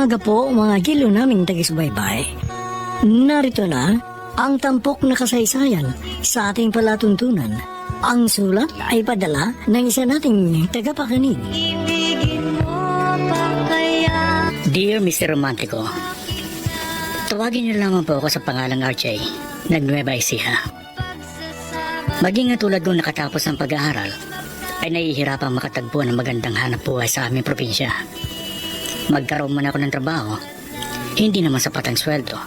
umaga po mga gilo naming tagisbaybay. Narito na ang tampok na kasaysayan sa ating palatuntunan. Ang sulat ay padala ng isa nating tagapakinig. Dear Mr. Romantico, tawagin niyo lamang po ako sa pangalang RJ ng Nueva Ecija. Maging nga tulad kong nakatapos ng pag-aaral, ay nahihirapang makatagpo ng magandang hanap buhay sa aming probinsya. Magkaroon man ako ng trabaho, hindi naman sapat ang sweldo.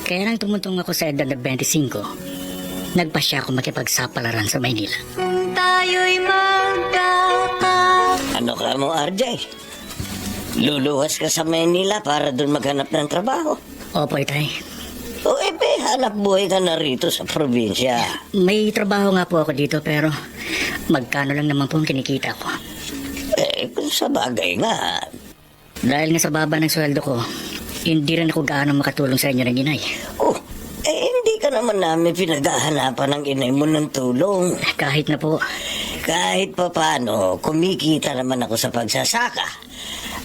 Kaya lang tumuntong ako sa edad na 25, nagpasya ako makipagsapalaran sa Maynila. Kung tayo'y Ano ka mo, RJ? Luluwas ka sa Manila para doon maghanap ng trabaho? Opo, itay. O hanap buhay ka na rito sa probinsya. May trabaho nga po ako dito pero magkano lang naman po ang kinikita ko. Kung sa bagay nga. Dahil nga sa baba ng sweldo ko, hindi rin ako gaano makatulong sa inyo ng inay. Hindi ka naman namin pinaghahanapan ng inay mo ng tulong. Kahit na po, Kahit pa paano, kumikita naman ako sa pagsasaka.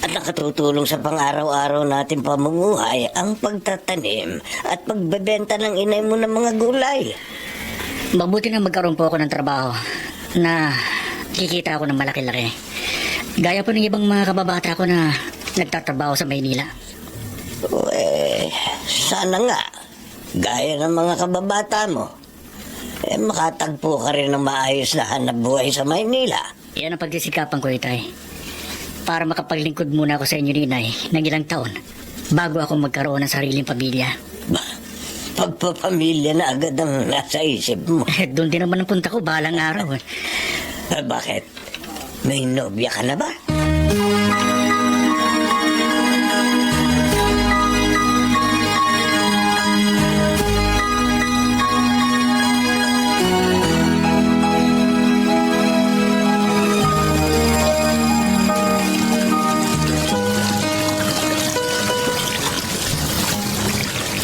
At nakatutulong sa pang-araw-araw natin pamumuhay ang pagtatanim at pagbebenta ng inay mo ng mga gulay. mabuti na magkaroon po ako ng trabaho na kikita ako ng malaki-laki. Gaya po ng ibang mga kababata ko na nagtatrabaho sa Maynila. Sana nga, gaya ng mga kababata mo, makatagpo ka rin ng maayos na hanap buhay sa Maynila. Yan ang pagsisikapan ko, itay. Para makapaglingkod muna ako sa inyo, ninay, ng ilang taon bago ako magkaroon ng sariling pamilya. Pagpapamilya na agad ang nasa isip mo. Doon din naman ang punta ko balang araw. Bakit? May nobya ka na ba?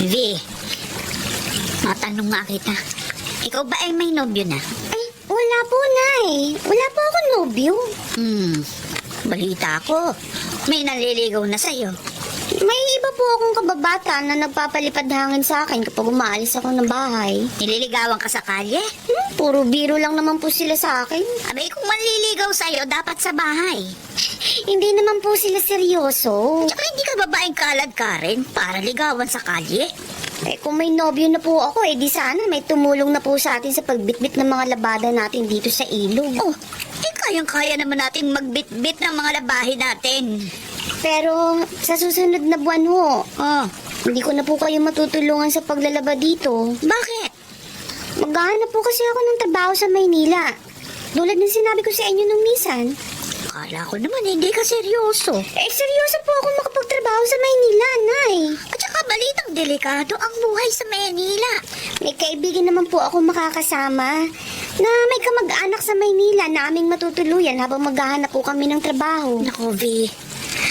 V, matanong nga kita. Ikaw ba ay may nobyo na? Ay, wala po, Nay. Wala po ako nobyo. Balita ko. May naliligaw na sa'yo. May iba po akong kababata na nagpapalipad hangin sa akin kapag umaalis ako ng bahay. Nililigawan ka sa kalye? Puro biro lang naman po sila sa akin. Abay, kung manliligaw sa'yo, dapat sa bahay. Hindi naman po sila seryoso. Tsaka hindi ka babaeng kalad ka rin para ligawan sa kalye. Kung may nobyo na po ako, di sana may tumulong na po sa atin sa pagbitbit ng mga labada natin dito sa ilog. Kayang-kaya naman natin magbitbit ng mga labahin natin. Pero sa susunod na buwan ho, hindi ko na po kayo matutulungan sa paglalaba dito. Bakit? Maghahanap po kasi ako ng trabaho sa Maynila. Tulad ng sinabi ko sa inyo nung minsan. Akala ko naman hindi ka seryoso. Seryoso po ako makapagtrabaho sa Maynila, Nay. At saka balitang delikado ang buhay sa Maynila. May kaibigan naman po ako makakasama na may kamag-anak sa Maynila na aming matutuluyan habang maghahanap po kami ng trabaho. Naku, V.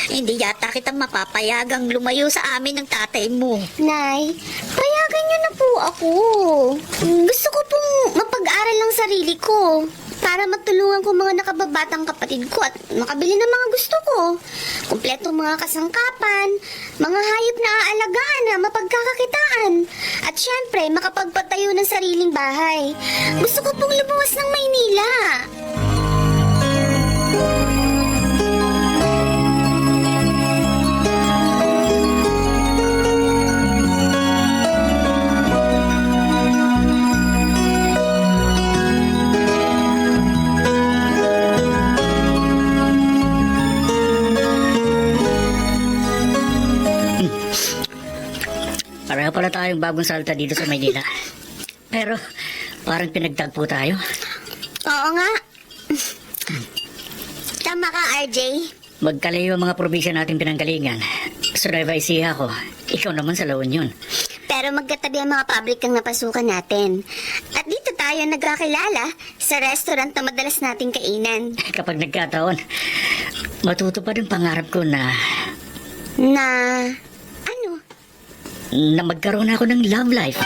Hindi yata kita mapapayagang lumayo sa amin ng tatay mo. Nay, payagan niyo na po ako. Gusto ko pong mapag-aral lang sarili ko para matulungan ko mga nakababatang kapatid ko at makabili ng mga gusto ko. Kumpletong mga kasangkapan, mga hayop na aalagaan na mapagkakakitaan. At syempre, makapagpatayo ng sariling bahay. Gusto ko pong lumuwas ng Maynila. Pareho pala tayong bagong salta dito sa Maynila. Pero parang pinagtagpo tayo. Oo nga. Tama ka, RJ. Magkalayo ang mga probinsya natin pinanggalingan. Sa Nueva Ecija ako, ikaw naman sa La Union. Pero magkatabi ang mga pabrikang napasukan natin. At dito tayo nagkakilala sa restaurant na madalas nating kainan. Kapag nagkataon, matutupad ang pangarap ko na Ano? magkaroon ako ng love life.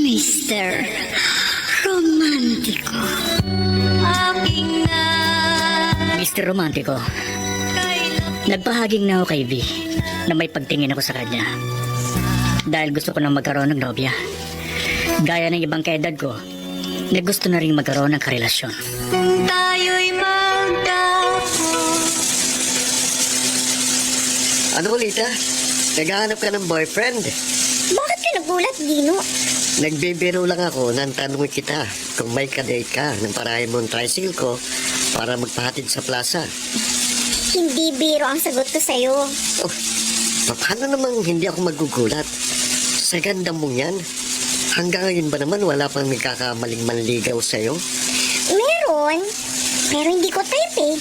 Mr. Romantico. Romantiko. Mr. Romantico, nagpahaging na ako kay V na may pagtingin ako sa kanya. Dahil gusto ko nang magkaroon ng nobya. Gaya ng ibang kaedad ko, na gusto na rin magkaroon ng karelasyon. Ano Lita? Naghahanap ka ng boyfriend? Bakit ka nagulat, Dino? Nagbibiro lang ako nang tanongin kita kung may kadate ka nang parahin mo ang tricycle ko para magpahatid sa plaza. Hindi biro ang sagot ko sa'yo. Oh, paano namang hindi ako magugulat? Sa ganda mong yan, hanggang ngayon ba naman wala pang nagkakamaling manligaw sa'yo? Meron, pero hindi ko type eh.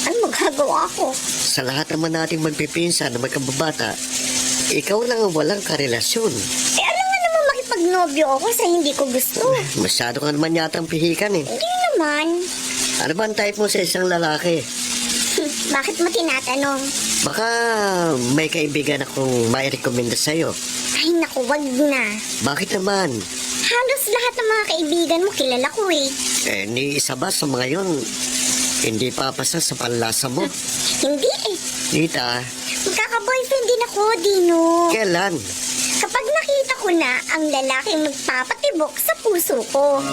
Ano magagawa ko? Sa lahat naman nating magpipinsan na magkababata, ikaw lang ang walang karelasyon. Eh alam nga naman makipagnobyo ako sa hindi ko gusto. Masyado ka naman yatang pihikan eh. Hindi naman. Ano ba ang type mo sa isang lalaki? Bakit mo tinatanong? Baka may kaibigan akong mai-recommenda sa'yo. Ay naku, wag na. Bakit naman? Halos lahat ng mga kaibigan mo kilala ko eh. Ni isa ba sa mga yon hindi papasa sa panlasa mo? Hindi eh. Tita, Magkaka-boyfriend din ako, Dino. kailan? Kapag nakita ko na ang lalaking magpapatibok sa puso ko.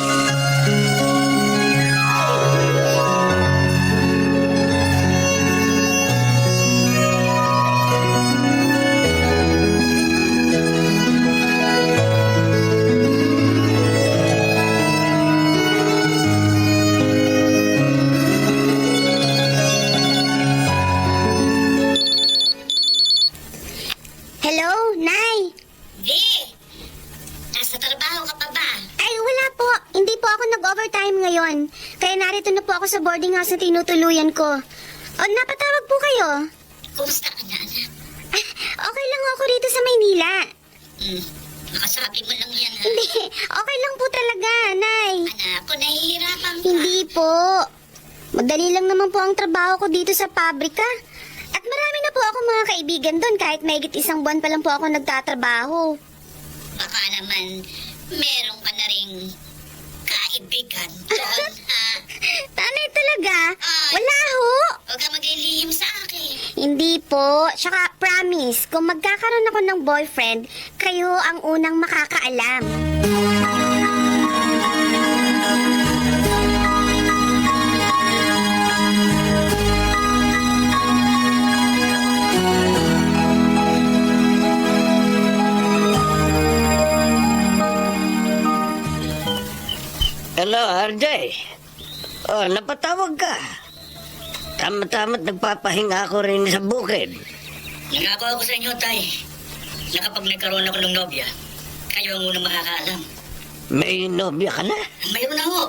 Hello, Nay. Nasa trabaho ka pa ba? Ay, wala po. Hindi po ako nag-overtime ngayon. Kaya narito na po ako sa boarding house na tinutuluyan ko. O, napatawag po kayo. Kumusta ka na, anak? Okay lang ako rito sa Maynila. Nakasabi mo lang yan, ha? Hindi, okay lang po talaga, Nay. Anak ko, nahihirapan ka. Hindi po. Madali lang naman po ang trabaho ko dito sa pabrika. At marami na po ako mga kaibigan doon kahit mahigit isang buwan pa lang po ako nagtatrabaho. Baka naman, meron ka na ring kaibigan doon, ha? Nanay talaga? Ay. Wala ho. Huwag ka maglilihim sa akin. Hindi po. Tsaka promise, kung magkakaroon ako ng boyfriend, kayo ang unang makakaalam. Hello, RJ. Oh, napatawag ka. Tama-tama't nagpapahinga ako rin sa bukid. Nangako ako sa inyo, Tay, na kapag nagkaroon ako ng nobya, kayo ang unang makakaalam. May nobya ka na? Mayroon na ho.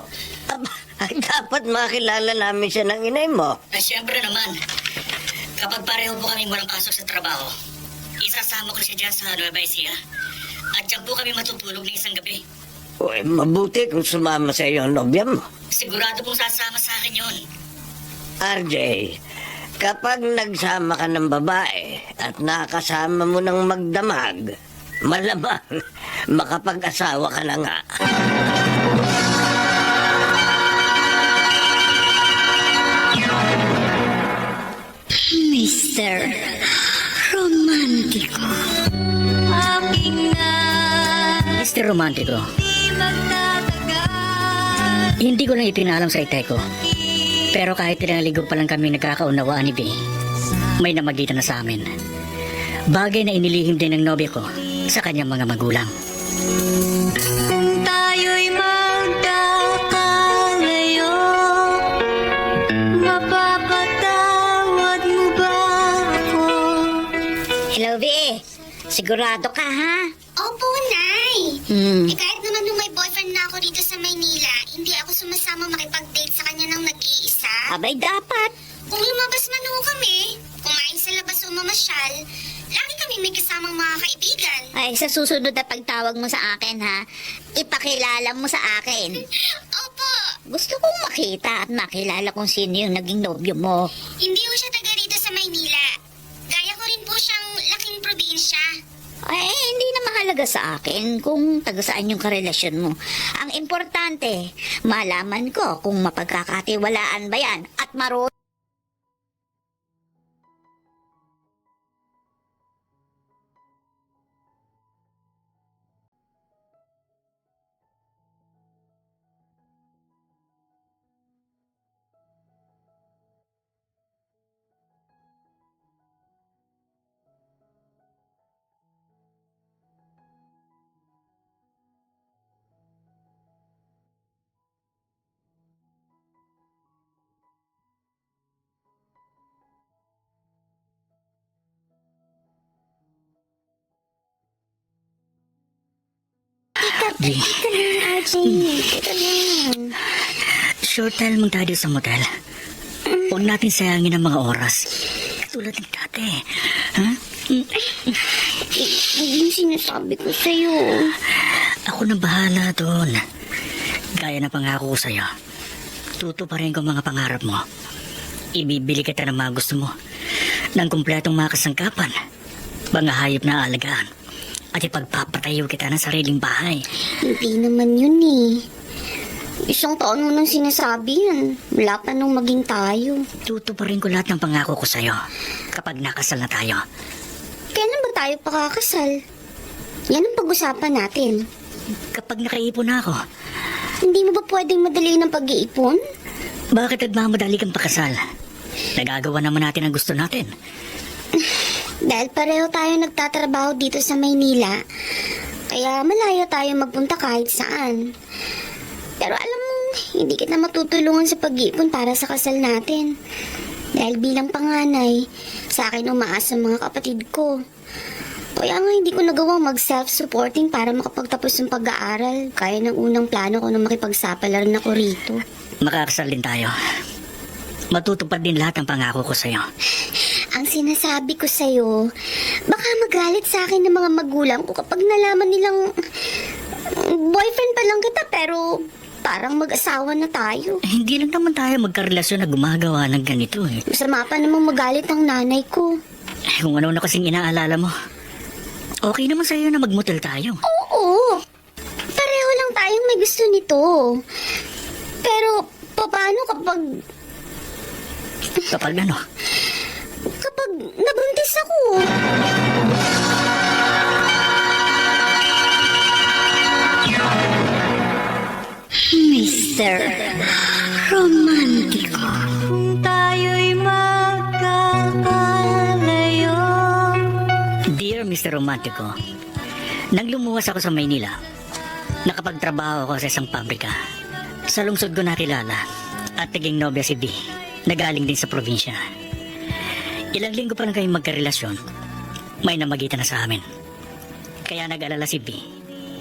Aba, ay, dapat makilala namin siya ng inay mo. Ay, siyempre naman, kapag pareho po kami walang pasok sa trabaho, isasama ko siya dyan sa Nueva Ecija. At dyan po kami matutulog ng isang gabi. Uy, mabuti kung sumama sa iyo ang nobya mo. Sigurado pong sasama sa akin yun. RJ, kapag nagsama ka ng babae at nakasama mo ng magdamag, malamang makapag-asawa ka na nga. Mr. Romantiko. Mr. Romantico, hindi ko lang ipinalam sa itay ko. Pero kahit ilang linggo pa lang kami nagkakaunawaan ni B, may namagitan na sa amin. Bagay na inilihim din ng nobya ko sa kanyang mga magulang. Tayo'y magkakalayo. Mapapatawad mo ba ako? Hello, V. Sigurado ka, ha? Opo, Nay. Eh, kahit naman nung may boyfriend na ako dito sa Maynila, hindi ako sumasama makipag-date sa kanya ng nag-iisa. Abay, dapat. Kung lumabas man ho kami, kumain sa labas o mamasyal, lagi kami may kasamang mga kaibigan. Ay, sa susunod na pagtawag mo sa akin, ha? Ipakilala mo sa akin. Opo, Gusto kong makita at makilala kung sino yung naging nobyo mo. hindi ho siya taga rito sa Maynila. Gaya ko rin po siyang laking probinsya. Ay, hindi na mahalaga sa akin kung taga saan yung karelasyon mo. Ang importante, malaman ko kung mapagkakatiwalaan ba yan at Vi, RJ, ito lang. short time mong tayo sa motel. Huwag natin sayangin ang mga oras. Tulad ng dati. Ha? Yung sinasabi ko sa'yo. Ako na bahala doon. Gaya na pangako ko sa'yo. Tutuparin ko mga pangarap mo. Ibibili kita ng mga gusto mo. Ng kumpletong mga kasangkapan. Mga hayop na alagaan. At ipagpapatayo kita ng sariling bahay. Hindi naman yun eh. Isang taon mo nang sinasabi yan. Wala pa nung maging tayo. Tutuparin ko lahat ng pangako ko sa'yo. Kapag nakasal na tayo. Kailan ba tayo pakakasal? Yan ang pag-usapan natin. Kapag nakaipon na ako, Hindi mo ba pwedeng madaliin ang pag-iipon? bakit nagmamadali kang pakasal? Nagagawa naman natin ang gusto natin. Dahil pareho tayo nagtatrabaho dito sa Maynila, kaya malayo tayo magpunta kahit saan. Pero alam mo, hindi kita matutulungan sa pag-iipon para sa kasal natin. Dahil bilang panganay, sa akin umaasa ang mga kapatid ko. Kaya nga hindi ko nagawang mag-self-supporting para makapagtapos ng pag-aaral, kaya ng unang plano ko na makipagsapalaran ako rito. Makakasal din tayo. Matutupad din lahat ng pangako ko sa'yo. Ang sinasabi ko sa'yo, baka magalit sa akin ng mga magulang ko kapag nalaman nilang boyfriend pa lang kita pero parang mag-asawa na tayo. Hindi lang naman tayo magkarelasyon na gumagawa ng ganito eh. Masama pa namang magalit ang nanay ko. Kung ano na kasing inaalala mo. Okay naman sa'yo na magmotel tayo. Oo, pareho lang tayong may gusto nito. Pero paano kapag Kapag ano? nabuntis ako? Mr. Romantiko. Kung tayo'y magkakalayo. Dear Mr. Romantico, nang lumuwas ako sa Maynila, nakapagtrabaho ako sa isang pabrika. Sa lungsod ko nakilala at naging nobya si B, na galing din sa probinsya. Ilang linggo pa lang kayong magkarelasyon, may namagitan na sa amin. Kaya nag-alala si B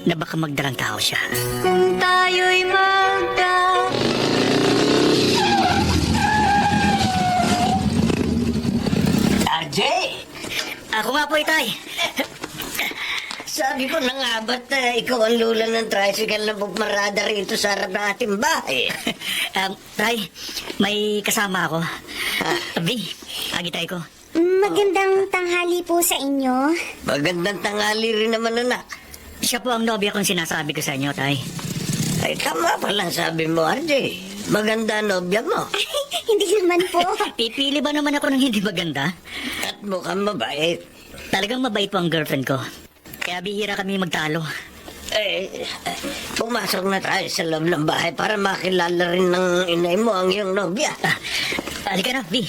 na baka magdalang tao siya. Kung tayo'y RJ! Ako nga po, Itay. Sabi ko na nga ba't ikaw ang lula ng tricycle na bugmarada rito sa harap ng ating bahay? Tay, may kasama ako. B, agitay ko. Magandang tanghali po sa inyo. Magandang tanghali rin naman, anak. Siya po ang nobya kong sinasabi ko sa inyo, Tay. Ay, tama palang sabi mo, RJ. Maganda nobya mo. Hindi naman po. Pipili ba naman ako ng hindi maganda? At mukhang mabait. Talagang mabait po ang girlfriend ko. Kaya bihira kami magtalo. Pumasok na tayo sa loob ng bahay para makilala rin ng inay mo ang iyong nobya. Halika na, B.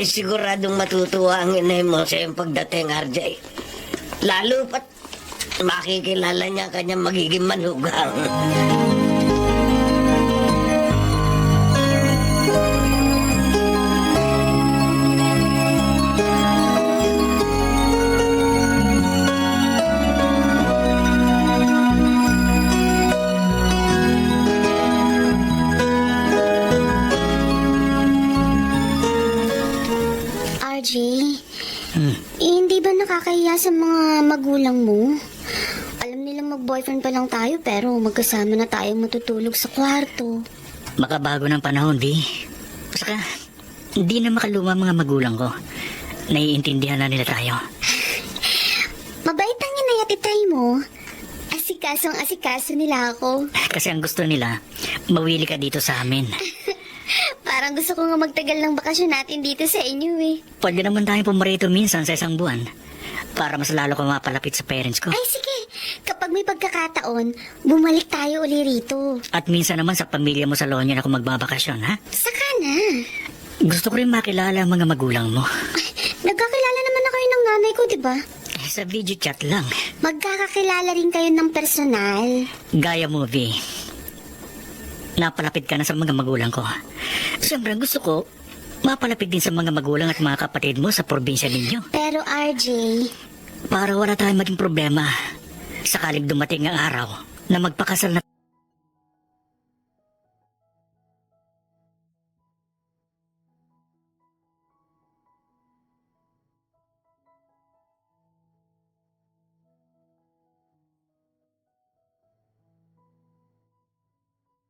Siguradong matutuwa ang inay mo sa iyong pagdating, RJ. Lalo pat makikilala niya ang kanyang magiging manugang. RJ, hindi ba nakakahiya sa mga magulang mo? Alam nilang mag-boyfriend pa lang tayo pero magkasama na tayong matutulog sa kwarto. Makabago ng panahon, B. Saka, hindi na makaluma mga magulang ko. Naiintindihan na nila tayo. tay mo, asikaso nila ako. Kasi ang gusto nila, mawili ka dito sa amin. Parang gusto ko nga magtagal ng bakasyon natin dito sa inyo eh. Pwede naman tayong pumarito minsan sa isang buwan para mas lalo ka mapalapit sa parents ko. Ay sige, kapag may pagkakataon, bumalik tayo uli rito. At minsan naman sa pamilya mo sa La Union ako magbabakasyon, ha? Saka na. Gusto ko rin makilala ang mga magulang mo. Nagkakilala naman na kayo ng nanay ko, di ba? Sa video chat lang. Magkakakilala rin kayo ng personal. Gaya movie. Napalapit ka na sa mga magulang ko. Siyempre gusto ko, mapalapit din sa mga magulang at mga kapatid mo sa probinsya ninyo. Pero RJ, Para wala tayong maging problema. Sakaling dumating ang araw na magpakasal na.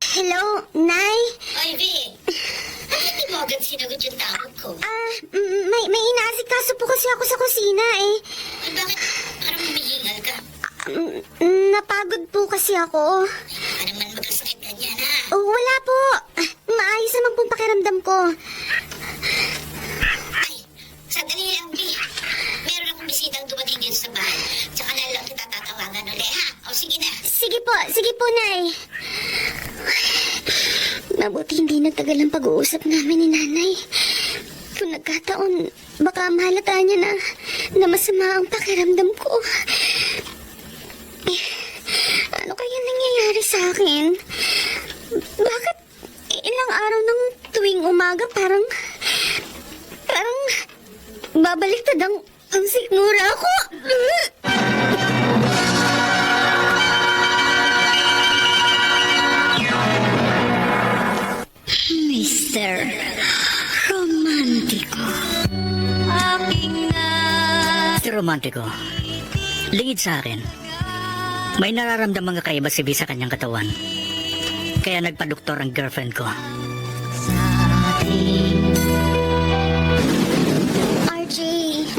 hello, Nay? Ivy, hindi mo agad sinagot yung tawag ko. May inaasikaso po kasi ako sa kusina eh. Ay, bakit? Parang humihingal ka. Napagod po kasi ako. Baka naman magkasakit ka niyan, ha? Wala po. Maayos naman pong pakiramdam ko. Ay, sandali lang, B. Meron akong bisitang dumating dito sa bahay. Tsaka na lang kita tatawagan ulit, ha? O, sige na. Sige po, Nay. Mabuti hindi nagtagal ang pag-uusap namin ni Nanay. Kung nagkataon, baka mahalata niya na masama ang pakiramdam ko. Ano kaya nangyayari sa akin? Bakit ilang araw ng tuwing umaga parang babaliktad ang sikmura ko? Mr. Romantico. Aking na Si Romantico, lingid sa akin. May nararamdaman ka kaiba si B sa kanyang katawan. Kaya nagpadoktor ang girlfriend ko. RJ,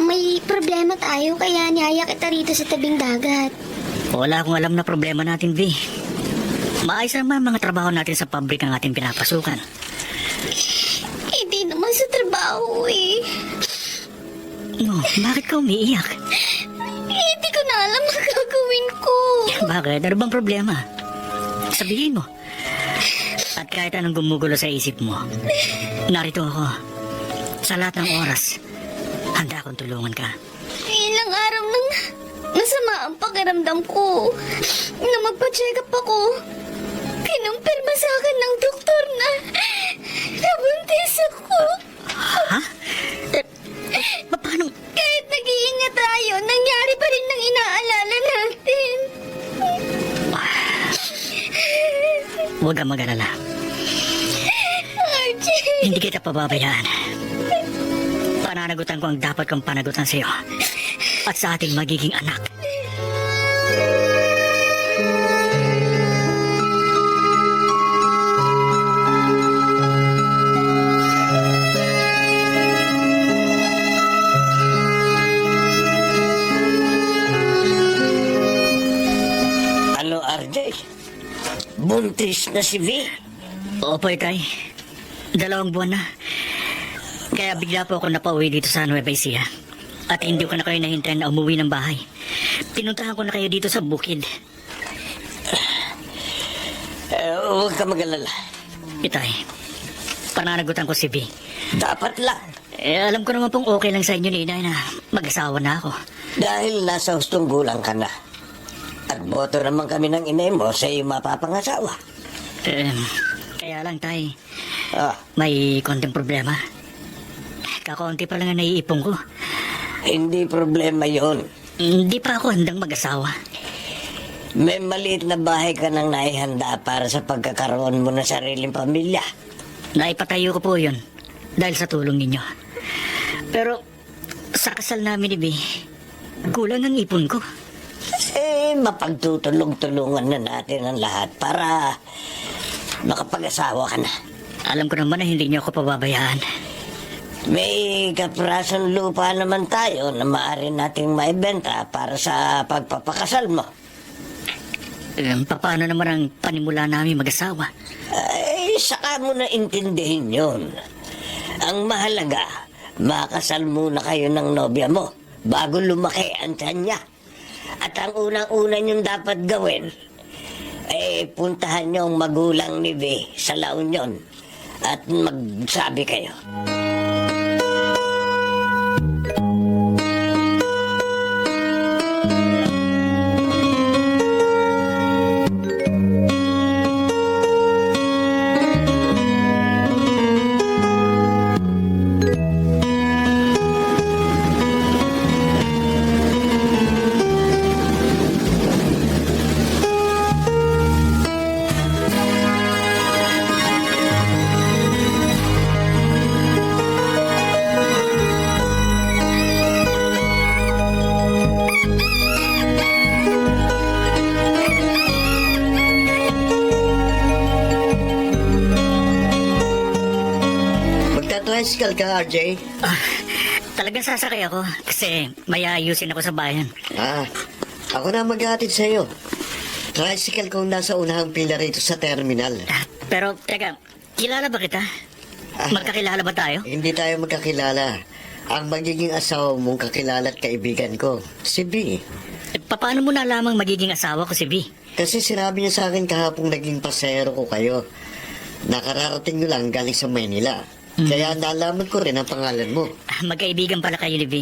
may problema tayo kaya niyaya kita rito sa tabing dagat. Wala akong alam na problema natin, V. Maayos naman ang mga trabaho natin sa pabrika ang ating pinapasukan. Hindi naman sa trabaho eh. No, bakit ka umiiyak? Hindi ko na alam ang gagawin ko. Bakit? Ano bang problema? Sabihin mo. At kahit anong gumugulo sa isip mo, narito ako. Sa lahat ng oras, handa akong tulungan ka. Ilang araw nang masama ang pakiramdam ko. Na magpa-check up ako. Kinumpirma sa akin ng doktor na nabuntis ako. Ha? Paano? Kahit nag-iingat tayo, nangyari pa rin ng inaalala natin. Huwag kang mag-alala. RJ, Hindi kita pababayaan. Pananagutan ko ang dapat kong panagutan sa'yo at sa ating magiging anak. Ano, RJ? Buntis na si V? Opo, Itay. 2 buwan na. Kaya bigla po ako napauwi dito sa Nueva Ecija. At hindi ko na kayo nahintayin na umuwi ng bahay. Pinuntahan ko na kayo dito sa bukid. Huwag ka mag-alala. Itay, pananagutan ko si V. Dapat lang. Alam ko naman pong okay lang sa inyo ni Inay na mag-asawa na ako. Dahil nasa hustong gulang ka na. At boto naman kami ng inay mo sa iyong mapapangasawa. Kaya lang, Tay, Ah, may konting problema. Kakaunti pa lang ang naiipon ko. hindi problema yon. Hindi pa ako handang mag-asawa. May maliit na bahay ka nang naihanda para sa pagkakaroon mo ng sariling pamilya. Naipatayo ko po yun dahil sa tulong ninyo. Pero sa kasal namin ni B, kulang ang ipon ko. Mapagtutulong-tulungan na natin ang lahat para makapag-asawa ka na. Alam ko naman na hindi niyo ako pababayaan. May kaprasong lupa naman tayo na maaari nating maibenta para sa pagpapakasal mo. Paano naman ang panimula namin mag-asawa? Ay, saka mo na intindihin yun. Ang mahalaga, makasal muna kayo ng nobya mo bago lumaki ang tiyan niya. At ang unang-una niyong dapat gawin, puntahan niyo ang magulang ni V sa La Union at magsabi kayo. Magta-tricycle ka, RJ? Talagang sasakay ako kasi may ayusin ako sa bayan. Ako na maghahatid sa'yo. Tricycle kung nasa unahang pila rito sa terminal. Pero, teka, kilala ba kita? Magkakilala ba tayo? Hindi tayo magkakilala. Ang magiging asawa mong kakilala at kaibigan ko, si B. Paano mo nalamang magiging asawa ko si V? Kasi sinabi niya sa akin kahapong naging pasero ko kayo. Nakararating nyo lang galing sa Maynila. Kaya nalaman ko rin ang pangalan mo. Magkaibigan pala kayo ni V.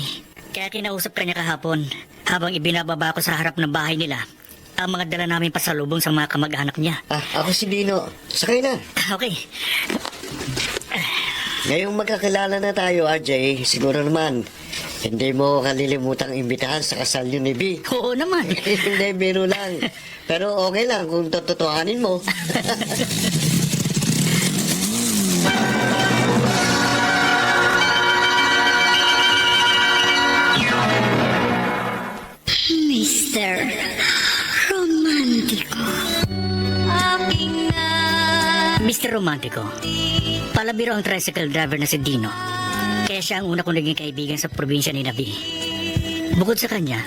Kaya kinausap ka niya kahapon habang ibinababa ko sa harap ng bahay nila ang mga dala namin pasalubong sa mga kamag-anak niya. Ako si Dino. Sakay na. Okay. Ngayong magkakilala na tayo, RJ, siguro naman, hindi mo kalilimutang imbitahan sa kasal yun ni B. Oo naman. Hindi, biro lang. Pero okay lang kung totohanin mo. Mr. Romantico. Aking Mr. Romantico, palabiro ang tricycle driver na si Dino. Kaya siya ang una kong naging kaibigan sa probinsya ni Nabi. Bukod sa kanya,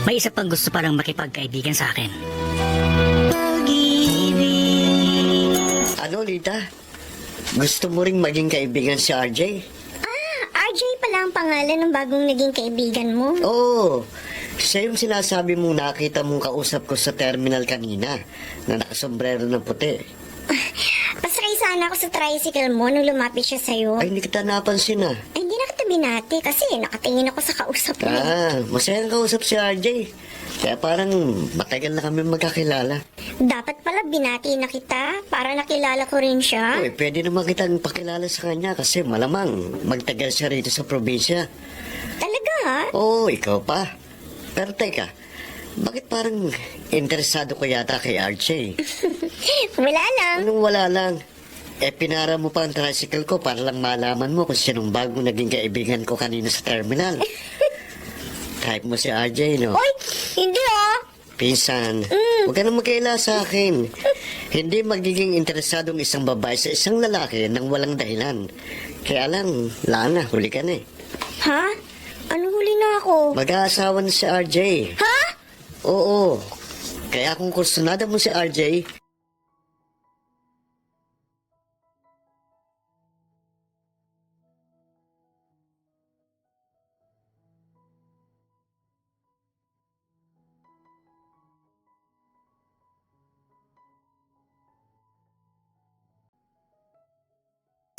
may isa pang gusto palang makipagkaibigan sa akin. Ano, Lita? Gusto mo ring maging kaibigan si RJ? RJ pala ang pangalan ng bagong naging kaibigan mo. Oo. Siya yung sinasabi mong nakita mong kausap ko sa terminal kanina na nakasombrero ng puti. Pasakay sana ako sa tricycle mo nung lumapit siya sa'yo. Ay, hindi kita napansin ah. Ay, hindi na kita binati kasi nakatingin ako sa kausap mo. Masayang kausap si RJ. Kaya parang matagal na kami magkakilala. Dapat pala binati na kita para nakilala ko rin siya. Uy, pwede naman kitang pakilala sa kanya kasi malamang magtagal siya rito sa probinsya. Talaga ha? Oo, ikaw pa. Pero teka, bakit parang interesado ko yata kay RJ? Wala lang. Anong wala lang? Pinara mo pa ang tricycle ko para lang malaman mo kung sinong bagong naging kaibigan ko kanina sa terminal. Type mo si RJ, no? Oy, hindi ah. Pinsan, huwag ka na magkaila sa akin. Hindi magiging interesadong isang babae sa isang lalaki nang walang dahilan. Kaya lang, Lana, huli ka na eh. Ha? Ano huli na ako? Mag-aasawa na si RJ. Ha? Oo. Kaya kung kursunada mo si RJ,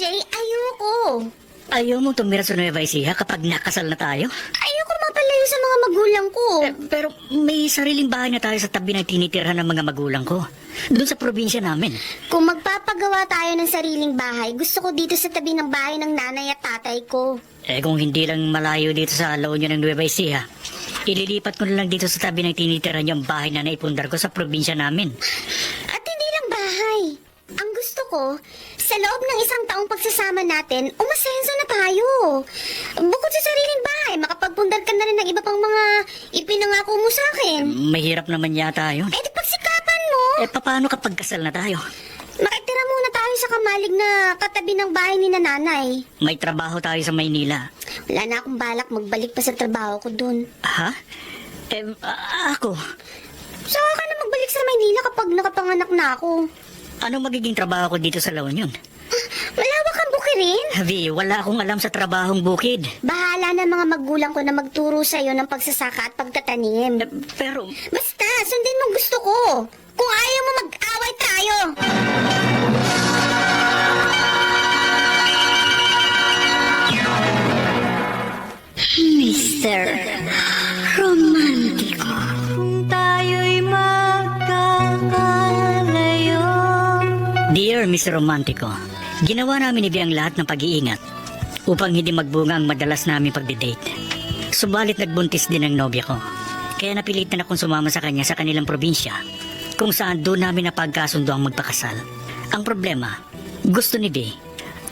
Jay, ayoko. Ayaw mong tumira sa Nueva Ecija kapag nakasal na tayo? Ayoko mapalayo sa mga magulang ko. Pero may sariling bahay na tayo sa tabi ng tinitirhan ng mga magulang ko. Doon sa probinsya namin. Kung magpapagawa tayo ng sariling bahay, gusto ko dito sa tabi ng bahay ng nanay at tatay ko. Kung hindi lang malayo dito sa La Union ng Nueva Ecija, ililipat ko na lang dito sa tabi ng tinitirhan yung bahay na naipundar ko sa probinsya namin. At hindi lang bahay. Ang gusto ko, sa loob ng isang taong pagsasama natin, umasenso na tayo. Bukod sa sariling bahay, makapagpundar ka na rin ng iba pang mga ipinangako mo sa akin. Mahirap naman yata yun. Di pagsikapan mo. Paano kapag kasal na tayo? Makitira muna tayo sa kamay palig na katabi ng bahay ni nanay. May trabaho tayo sa Maynila. Wala na akong balak magbalik pa sa trabaho ko dun. Ha? Ako? Saka ka na magbalik sa Maynila kapag nakapanganak na ako. Anong magiging trabaho ko dito sa La Union? Malawak ang bukirin. Vi, wala akong alam sa trabahong bukid. Bahala na mga magulang ko na magturo sa'yo ng pagsasaka at pagtatanim. Pero, Basta, sundin mo gusto ko. Kung ayaw mo mag-away tayo. Mr. Romantiko. Kung tayo'y magkakalayo. Dear Mr. Romantico, ginawa namin ni Vi ang lahat ng pag-iingat upang hindi magbunga ang madalas namin pagdidate. Subalit nagbuntis din ang nobya ko. Kaya napilitan akong sumama sa kanya sa kanilang probinsya kung saan doon namin napagkasundo ang magpakasal. Ang problema, gusto ni Vi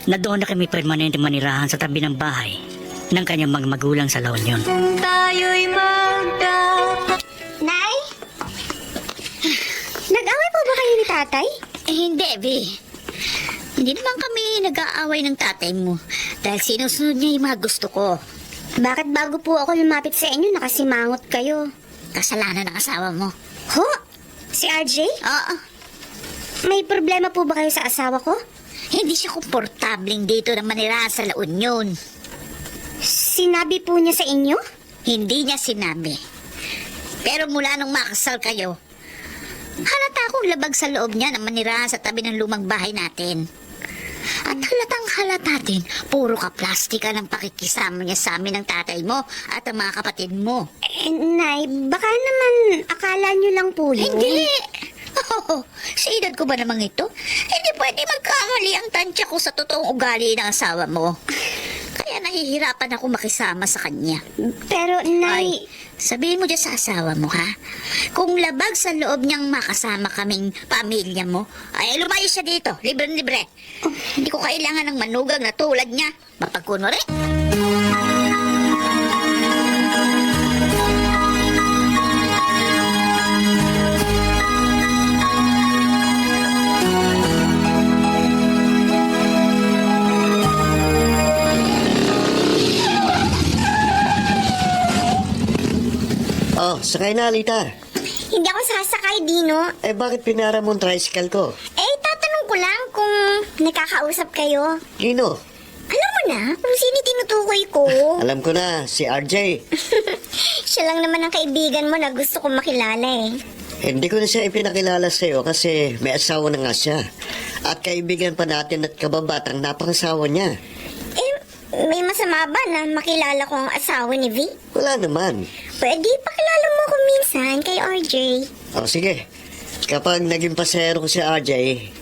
na doon na kami permanente manirahan sa tabi ng bahay ng kanyang mga magulang sa La Union. Kung tayo'y Nay? Nag-away po ba kayo ni tatay? Hindi, Vi. Hindi naman kami nag-aaway ng tatay mo dahil sinusunod niya yung mga gusto ko. Bakit bago po ako lumapit sa inyo, nakasimangot kayo? Kasalanan ng asawa mo. Ho? Si RJ? Oo. May problema po ba kayo sa asawa ko? Hindi siya komportabling dito na manirahan sa La Union. Sinabi po niya sa inyo? Hindi niya sinabi. Pero mula nung makasal kayo, halata akong labag sa loob niya na manirahan sa tabi ng lumang bahay natin. At halatang halata din, puro ka plastika ng pakikisama niya sa amin ng tatay mo at ang mga kapatid mo. Nay, baka naman akala niyo lang po yun. Hindi! Oh, sa edad ko ba namang ito? Hindi pwede magkamali ang tansya ko sa totoong ugali ng asawa mo. Kaya nahihirapan ako makisama sa kanya. Pero, Nay... Ay, sabihin mo dyan sa asawa mo, ha? Kung labag sa loob niyang makasama kaming pamilya mo, ay lumayos siya dito, libre-libre. Hindi ko kailangan ng manugang na tulad niya. Mapagkunwari. Oh, sakay na, Alita. Hindi ako sasakay, Dino. Eh, bakit pinara mo ang tricycle ko? Tatanong ko lang kung nakakausap kayo. Gino, Alam mo na kung sino tinutukoy ko. alam ko na, si RJ. Siya lang naman ang kaibigan mo na gusto kong makilala eh. Hindi ko na siya ipinakilala sa'yo kasi may asawa na nga siya. At kaibigan pa natin at kababatang napangasawa niya. May masama ba na makilala ko ang asawa ni V? Wala naman. Pwede pakilala mo ako minsan kay RJ. O sige, kapag naging pasero ko si RJ,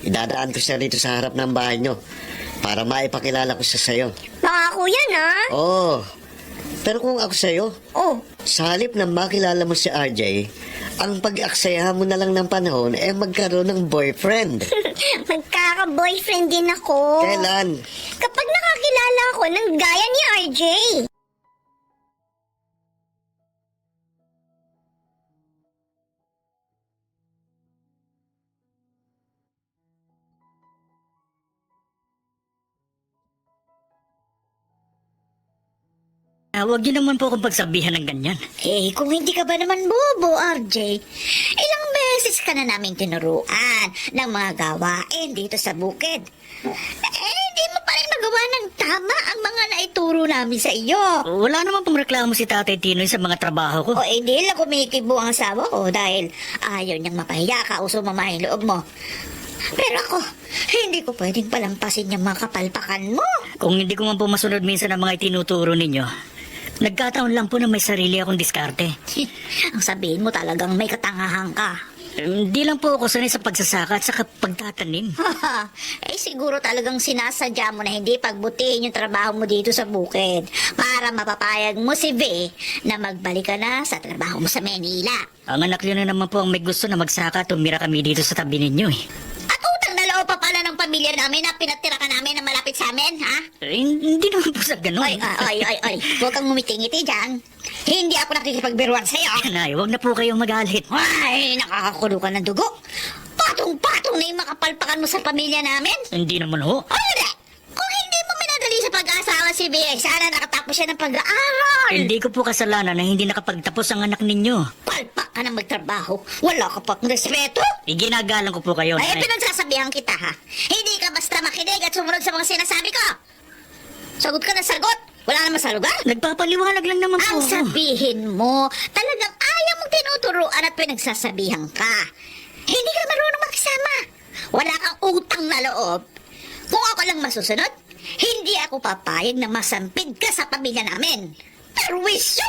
idadaan ko siya dito sa harap ng bahay nyo para maipakilala ko siya sa'yo. Pangako yan ah. Oo. Pero kung ako sa'yo, Oh, sa halip na makilala mo si RJ, ang pag-aksayahan mo na lang ng panahon eh magkaroon ng boyfriend. magkaka-boyfriend din ako. Kailan? Kapag nakakilala ako ng gaya ni RJ. Huwag niyo naman po akong pagsabihan ng ganyan. Eh, kung hindi ka ba naman bobo, RJ, ilang beses ka na naming tinuruan ng mga gawain dito sa bukid. Hindi mo pa rin magawa ng tama ang mga naituro namin sa iyo. Wala naman pong reklamo si Tatay Tinoy sa mga trabaho ko. O hindi lang kumikibo ang asawa ko dahil ayaw niyang mapahiya ka o sumamahin loob mo. Pero ako, hindi ko pwedeng palampasin yung mga kapalpakan mo. Kung hindi ko man po masunod minsan ang mga itinuturo ninyo, nagkataon lang po na may sarili akong diskarte. Ang sabihin mo talagang may katangahan ka. Hindi lang po ako sanay sa pagsasaka at sa pagtatanim. Siguro talagang sinasadya mo na hindi pagbutihin yung trabaho mo dito sa bukid para mapapayag mo si V na magbalik ka na sa trabaho mo sa Manila. Ang anak yun na naman po ang may gusto na magsaka at tumira kami dito sa tabi ninyo eh. At utang na loob pa pala ng pamilya namin na pinatira ka namin na malapit sa amin, ha? Hindi naman po sa ganun. Ay, huwag kang ngumiti-ngiti dyan. Hindi ako nakikipagbiruan sa'yo. Nay, huwag na po kayong magalit. Ay, nakakakulo ka ng dugo. Patuloy patong-patong na yung makapalpakan mo sa pamilya namin? Hindi naman ho. Hindi! Kung hindi mo minadali sa pag-aasawa si Bea, sana nakatapos siya ng pag-aaral. Hindi ko po kasalanan na hindi nakapagtapos ang anak ninyo. Palpak ka na magtrabaho. Wala ka pang respeto. Iginagalang ko po kayo, Ay, nanay. pinagsasabihan kita, ha? Hindi ka basta makinig at sumunod sa mga sinasabi ko. Sagot ka na sagot. Wala naman sa lugar. Nagpapaliwanag lang naman po. Ang sabihin mo, talagang ayaw mong tinuturuan at pinagsasabihan ka. Hindi ka marunong makisama. Wala kang utang na loob. Kung ako lang masusunod, hindi ako papayag na masampid ka sa pamilya namin. Perwisyo!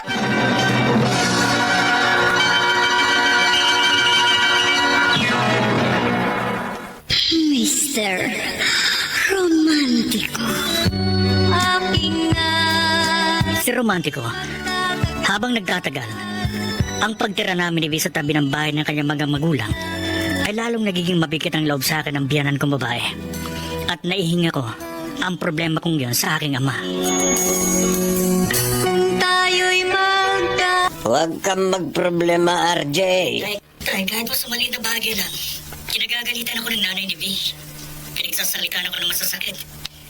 Mr. Romantiko. Aking Si Romantiko, habang nagtatagal, ang pagtira namin ni V sa tabi ng bahay ng kanyang mga magulang ay lalong nagiging mabigat ang loob sa akin ng biyanan kong babae. At naihinga ko ang problema kong yun sa aking ama. tayo'y Huwag kang magproblema, RJ. Kahit po sa maliit na bagay lang, kinagagalitan ako ng nanay ni V. Pinagsasalitan ako ng masasakit.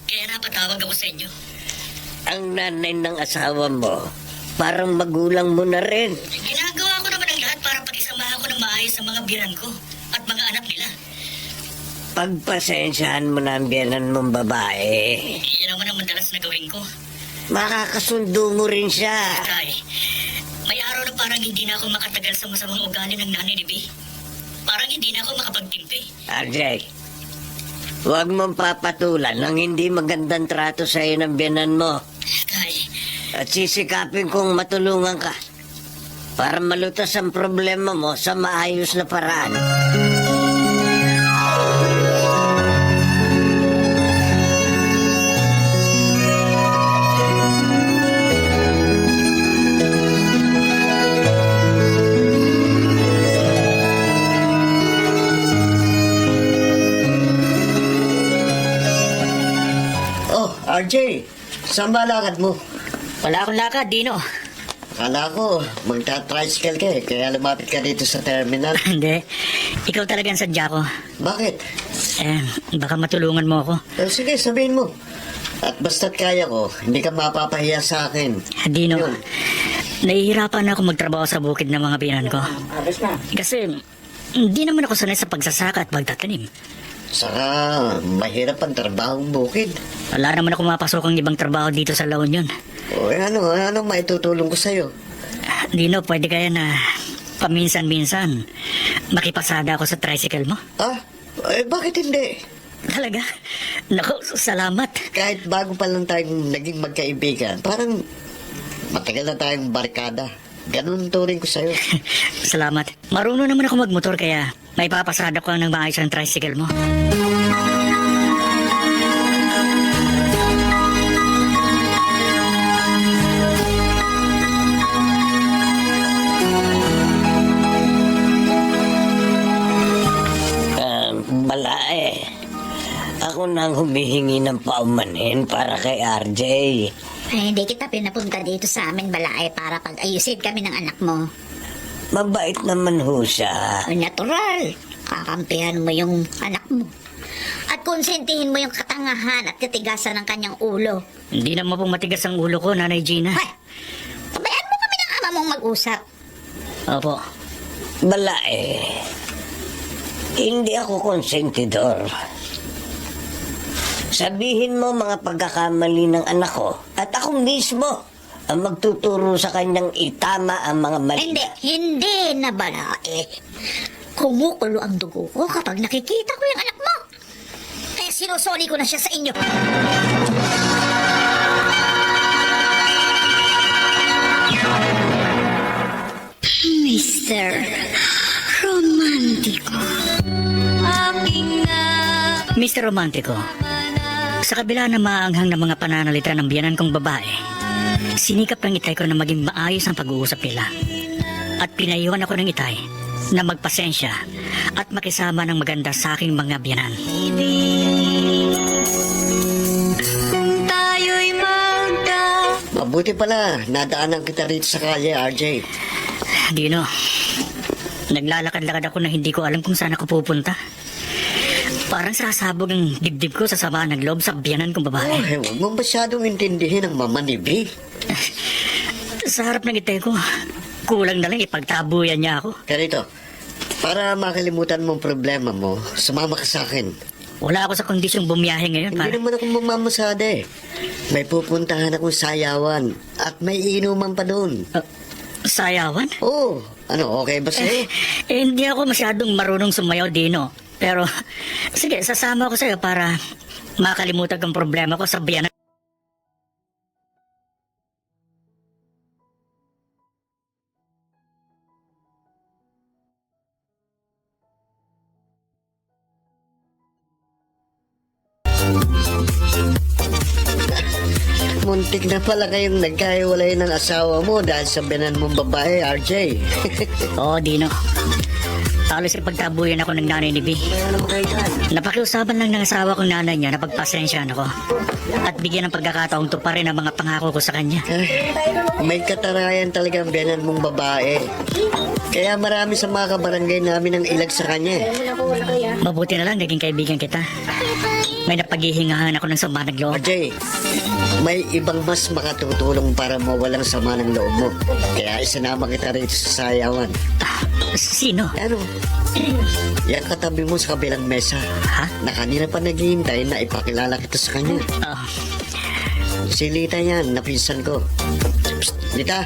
Kaya napatawag ako sa inyo. Ang nanay ng asawa mo, parang magulang mo na rin. Ginagawa ko naman ang lahat para pakisamahan ko ng maayos sa mga biyanan ko at mga anak nila. Pagpasensyahan mo na ang biyanan mong babae. Yan naman ang madalas na gawin ko. Makakasundo mo rin siya. Tay, may araw na parang hindi na ako makatagal sa masamang ugali ng nanay ni B. Parang hindi na ako makapagtimpi. RJ, huwag mong papatulan ng hindi magandang trato sa iyo ng biyanan mo. Tay, At sisikapin kong matulungan ka para malutas ang problema mo sa maayos na paraan. Oh, RJ, saan ba lakad mo? wala akong lakad, Dino. Akala ko, magta-tricycle ka eh, kaya lumapit ka dito sa terminal. Hindi, ikaw talagang sadya ko. Bakit? Baka matulungan mo ako. Sige, sabihin mo. At basta't kaya ko, hindi ka mapapahiya sa akin. Dino, Yun. nahihirapan ako magtrabaho sa bukid ng mga biyanan ko. Kasi, hindi naman ako sanay sa pagsasaka at pagtatanim. Saka, mahirap ang trabaho bukid. Wala naman ako mapasok ang ibang trabaho dito sa La Union. O ano maitutulong ko sa'yo? Dino, pwede kaya na paminsan-minsan makipasada ako sa tricycle mo? Bakit hindi? Talaga? Naku, salamat. Kahit bago pa lang tayong naging magkaibigan, parang matagal na tayong barkada. Ganun turing ko sa'yo. Salamat. Marunong naman ako magmotor kaya may papasada ko ng maayos ang tricycle mo. Balae, ako nang humihingi ng paumanhin para kay RJ. Ay, hindi kita pinapunta dito sa amin, Balae, para pag-ayusin kami ng anak mo. Mabait naman ho siya. Natural. Kakampihan mo yung anak mo. At konsentihin mo yung katangahan at katigasan ng kanyang ulo. Hindi naman po matigas ang ulo ko, Nanay Gina. Ay, pabayaan mo kami ng ama mong mag-usap. Opo. Balae, hindi ako konsentidor. Sabihin mo mga pagkakamali ng anak ko at ako mismo ang magtuturo sa kanyang itama ang mga mali. Hindi na, Balae. Kumukulo ang dugo ko kapag nakikita ko yung anak mo. Kaya sinusoli ko na siya sa inyo. Mr. Romantiko. aking Mr. Romantico, sa kabila na maanghang na mga pananalita ng biyanan kong babae, sinikap ng itay ko na maging maayos ang pag-uusap nila. At pinayuhan ako ng itay na magpasensya at makisama ng maganda sa aking mga biyanan. tayo'y Mabuti pala, nadaanan kita rito sa kalye, RJ. Dino, naglalakad-lakad ako na hindi ko alam kung saan ako pupunta. Parang sasabog ang dibdib ko sa sama ng loob sa biyanan kong babae. Oh, huwag mo masyadong intindihin ang mama ni V. Sa harap ng itay ko, kulang na lang ipagtabuyan niya ako. Ganito, para makalimutan mong problema mo, sumama ka sa akin. Wala ako sa kondisyong bumiyahe ngayon. Hindi naman ako mamamasada eh. May pupuntahan akong sayawan at may inuman pa doon. Sayawan? Oh, ano, okay ba sa'yo? Hindi ako masyadong marunong sumayaw, Dino. Pero, sige, sasama ako sa'yo para makalimutan kong problema ko sa biyanan. Muntik na pala kayong nagkahiwalay ng asawa mo dahil sa binan mong babae, RJ. Oo, Dino. Halos ipagtabuyan ako ng nanay ni B. Napakiusapan lang ng asawa kong nanay niya na pagpasensyahan ako. At bigyan ng pagkakataong tuparin ang mga pangako ko sa kanya. May katarayan talaga ang binan mong babae. Kaya marami sa mga kabarangay namin ang ilag sa kanya. Mabuti na lang naging kaibigan kita. May napaghihingahan ako ng sama ng loob. RJ, may ibang mas makatutulong para mawalang sama ng loob mo. Kaya isinama kita rito sa sayawan. Sino? Ano? Yan katabi mo sa kabilang mesa. Ha? Na kanina pa naghihintay na ipakilala kita sa kanya. Oh, Si Lita yan, napinsan ko. Psst, Lita.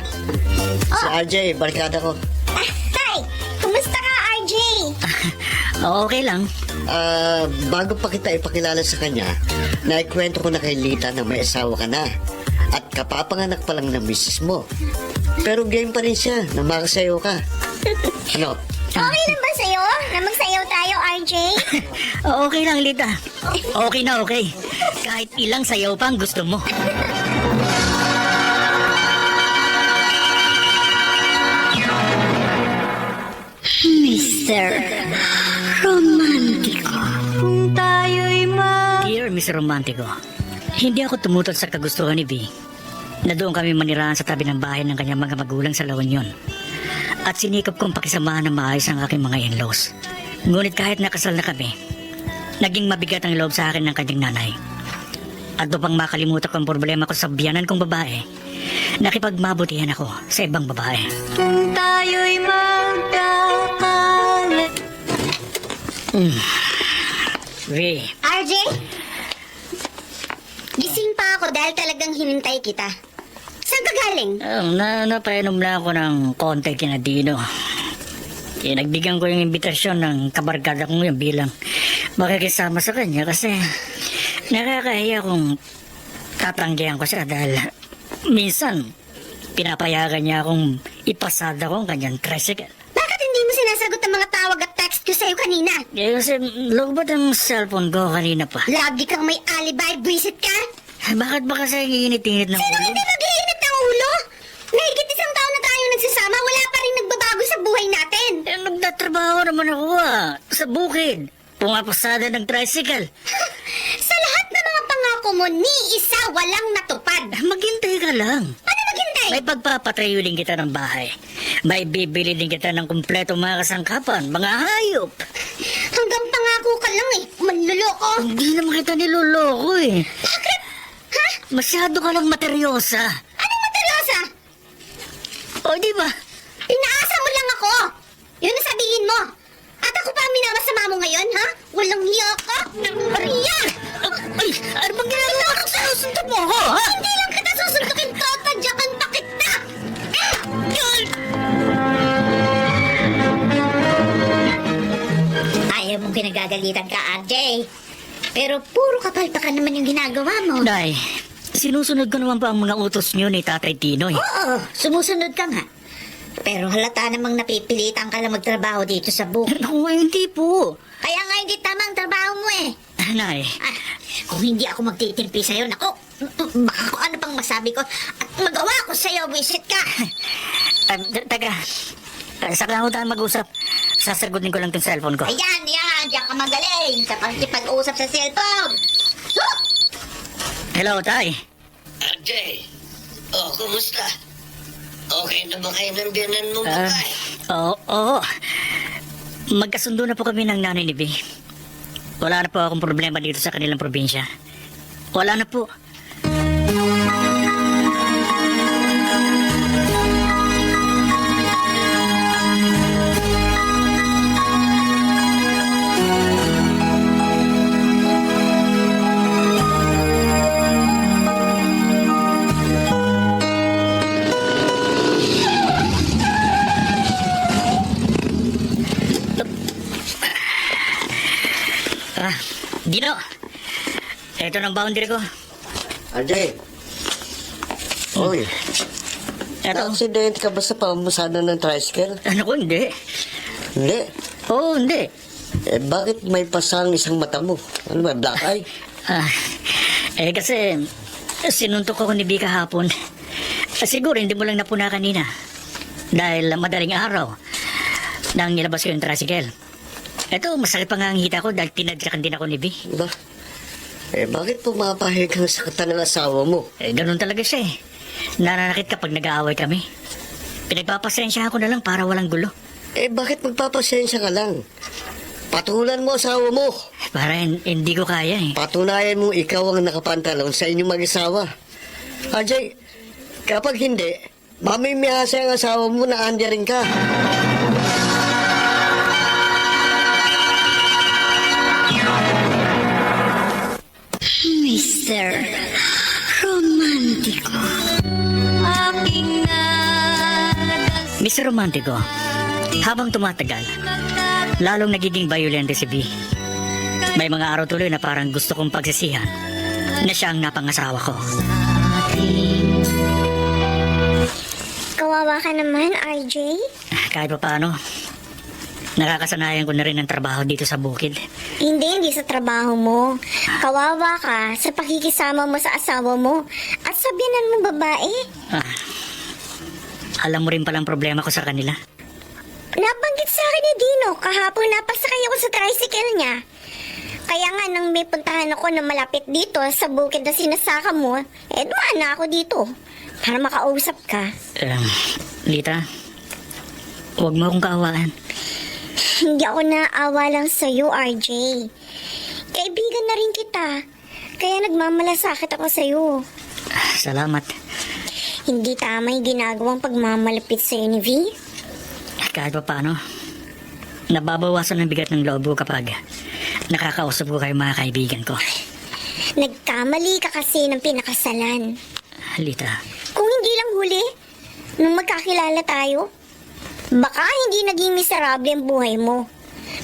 Si RJ, barkada ko. Hi! Kumusta ka, RJ? okay lang. Bago pa kita ipakilala sa kanya, naikwento ko na kay Lita na may asawa ka na. At kapapanganak pa lang ng misis mo. Pero game pa rin siya na makasayo ka. Ano? Okay lang ba sa'yo na magsayaw tayo, RJ? Okay lang, Lita. Okay na, okay. Kahit ilang sayaw pa ang gusto mo. Mr. Romantico. Kung tayo'y Dear Miss Romantico, hindi ako tumutol sa kagustuhan ni V na doon kami manirahan sa tabi ng bahay ng kanyang mga magulang sa La Union. At sinikap kong pakisamahan na maayos ang aking mga in-laws. Ngunit kahit nakasal na kami, naging mabigat ang loob sa akin ng kanyang nanay. At upang makalimutan ko ang problema ko sa biyanan kong babae, nakipagmabutihan ako sa ibang babae. Kung tayo'y magkakalat V, RJ? Gising pa ako dahil talagang hinintay kita. Saan ka galing? napainom lang ako ng konti kina Dino. Nagbigyan ko yung imbitasyon ng kabarkada ko ngayon bilang makikisama sa kanya kasi nakakahiya kung tatanggihan ko siya dahil minsan pinapayagan niya akong ipasada ko ang kanyang tricycle. Bakit hindi mo sinasagot ang mga tawag at text ko sa'yo kanina? Kasi lugbat ang cellphone ko kanina pa. Lagi kang may alibi, buwisit ka? Bakit ba kasi iinit-init ng Sino ulo? hindi mag-iinit ng ulo? Mahigit isang taon na tayo nagsasama, wala pa rin nagbabago sa buhay natin. Nagtatrabaho naman ako sa bukid. Pumapasada ng tricycle. Sa lahat ng mga pangako mo, ni isa walang natupad. Maghintay ka lang. Ano maghintay? May pagpapatrayo din kita ng bahay. May bibili din kita ng kumpleto mga kasangkapan, mga hayop. Hanggang pangako ka lang eh, manluloko. Hindi naman kita niloloko eh. Bakit? Ha? Masyado ka lang materyosa. Anong materyosa? O di ba? Inaasa mo lang ako. Yun ang sabihin mo. At ako pa ang minamasama mo ngayon, ha? Walang hiya ka. Maria! Ay, ano bang ginagawa ko sa'yo? Suntok mo ako, ha? Hindi lang kita susuntukin to, tadyakan pa kita. Ayaw mong kinagagalitan ka, RJ. Pero puro kapalpakan naman yung ginagawa mo. Nay, sinusunod ko naman pa ang mga utos niyo ni Tatay Tinoy. Oo, sumusunod ka nga. Pero halata namang napipilitan ka lang magtrabaho dito sa bukid. Naku, hindi po. Kaya nga hindi tamang trabaho mo eh. Nay, Ah, kung hindi ako magtitimpi sa'yo, naku, baka kung ano pang masabi ko at magawa ko sa'yo, visit ka. taga, saka ako tayo mag-usap. Sasagutin ko lang tong cellphone ko. Ayan, diyan ka magaling sa pagkipag-usap sa cellphone. Huh! Hello, Tay. RJ, kumusta? Okay na ba kayo ng biyanan mo Ah, oo. Magkasundo na po kami ng nanay ni B. Wala na po akong problema dito sa kanilang probinsya. Wala na po. Dino, eto ng boundary ko. RJ. Uy, Eto. accident ka ba sa pamamasada ng tricycle? Ano ko, hindi. Hindi. Oo, hindi. Eh, bakit may pasang isang mata mo? Ano ba, black eye? Ah, kasi sinuntok ako ni Bika hapon. Siguro hindi mo lang napuna kanina. Dahil madaling araw nang nilabas ko yung tricycle. Eto, masakit pa nga ang hita ko dahil tinadyakan din ako ni B. Diba? Eh, bakit pumapahig ang sakatan ng asawa mo? Ganun talaga siya eh. Nananakit kapag nag-aaway kami. Pinagpapasensya ako na lang para walang gulo. Eh, bakit magpapasensya ka lang? Patulan mo asawa mo. Para hindi ko kaya eh. Patunayan mo ikaw ang nakapantalon sa inyong mag-asawa. RJ, kapag hindi, mamimiyasa ang asawa mo na andya rin ka. Mr. Romantiko. Aking nadasal Mr. Romantico, habang tumatagal, lalong nagiging violent si B. May mga araw tuloy na parang gusto kong pagsisihan na siya ang napangasawa ko. Kawawa ka naman, RJ. Kahit pa paano, nakakasanayan ko na rin ang trabaho dito sa bukid. Hindi sa trabaho mo. Kawawa ka sa pakikisama mo sa asawa mo at sa biyanan mong babae. Alam mo rin palang problema ko sa kanila. Nabanggit sa akin ni Dino, kahapon napasakay ako sa tricycle niya. Kaya nga nang may puntahan ako na malapit dito sa bukid na sinasaka mo, dumaan na ako dito para makausap ka. Lita, huwag mo akong kaawaan. Hindi ako naawa lang sa'yo, RJ. Kaibigan na rin kita. Kaya nagmamalasakit ako sa'yo. Salamat. Hindi tama yung ginagawang pagmamalapit sa'yo ni V. Kahit pa paano, nababawasan ang bigat ng loob ko kapag nakakausap ko kayo mga kaibigan ko. Nagkamali ka kasi ng pinakasalan. Lita, Kung hindi lang huli, nung magkakilala tayo, baka hindi naging miserable ang buhay mo.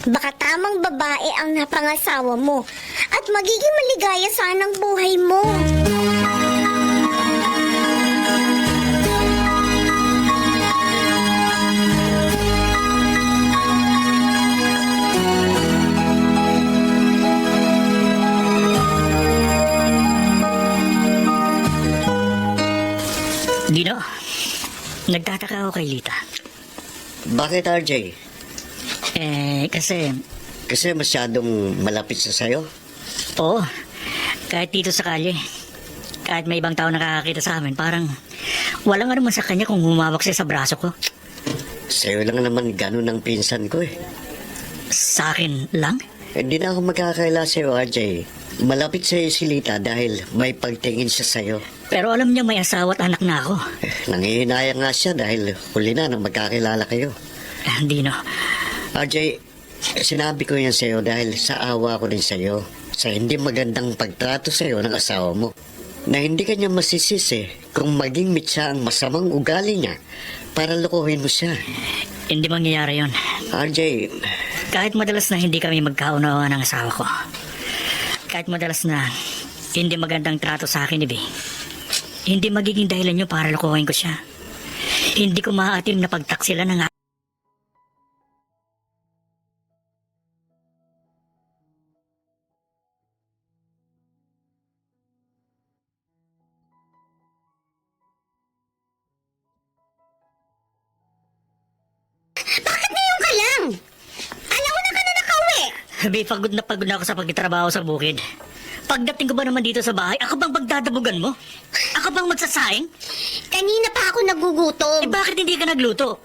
Baka tamang babae ang napangasawa mo at magiging maligaya sana ang buhay mo. Dino, nagtataka ako kay Lita. Bakit, RJ? Kasi, Kasi masyadong malapit sa sayo? oo, kahit dito sa kalye, kahit may ibang tao nakakakita sa amin, parang walang ano man sa kanya kung humawak siya sa braso ko. Sa'yo lang naman ganun ang pinsan ko eh. Sa akin lang? Hindi na ako magkakaila sa'yo, RJ. Malapit sa'yo si Lita dahil may pagtingin siya sa'yo. Pero alam niya may asawa at anak na ako. Nangihinayang nga siya dahil huli na nang magkakilala kayo. Dino, RJ, sinabi ko yan sa'yo dahil sa awa ko din sa'yo. Sa hindi magandang pagtrato sa'yo ng asawa mo. Na hindi ka niya masisisi kung maging mitsa ang masamang ugali niya para lokohin mo siya. hindi mangyayari yon. RJ, Kahit madalas na hindi kami magkaunawaan ng asawa ko. Kahit madalas na hindi magandang trato sa akin, Ibi. Hindi magiging dahilan nyo para lokohin ko siya. Hindi ko maaatim na pagtaksilan ng Bakit ngayon ka lang? Alam ko na ka na nakauwi. Bi, pagod na ako sa pagtatrabaho sa bukid. Pagdating ko ba naman dito sa bahay, ako bang pagdadabugan mo? Ako bang magsasaing? Kanina pa ako nagugutom. Bakit hindi ka nagluto?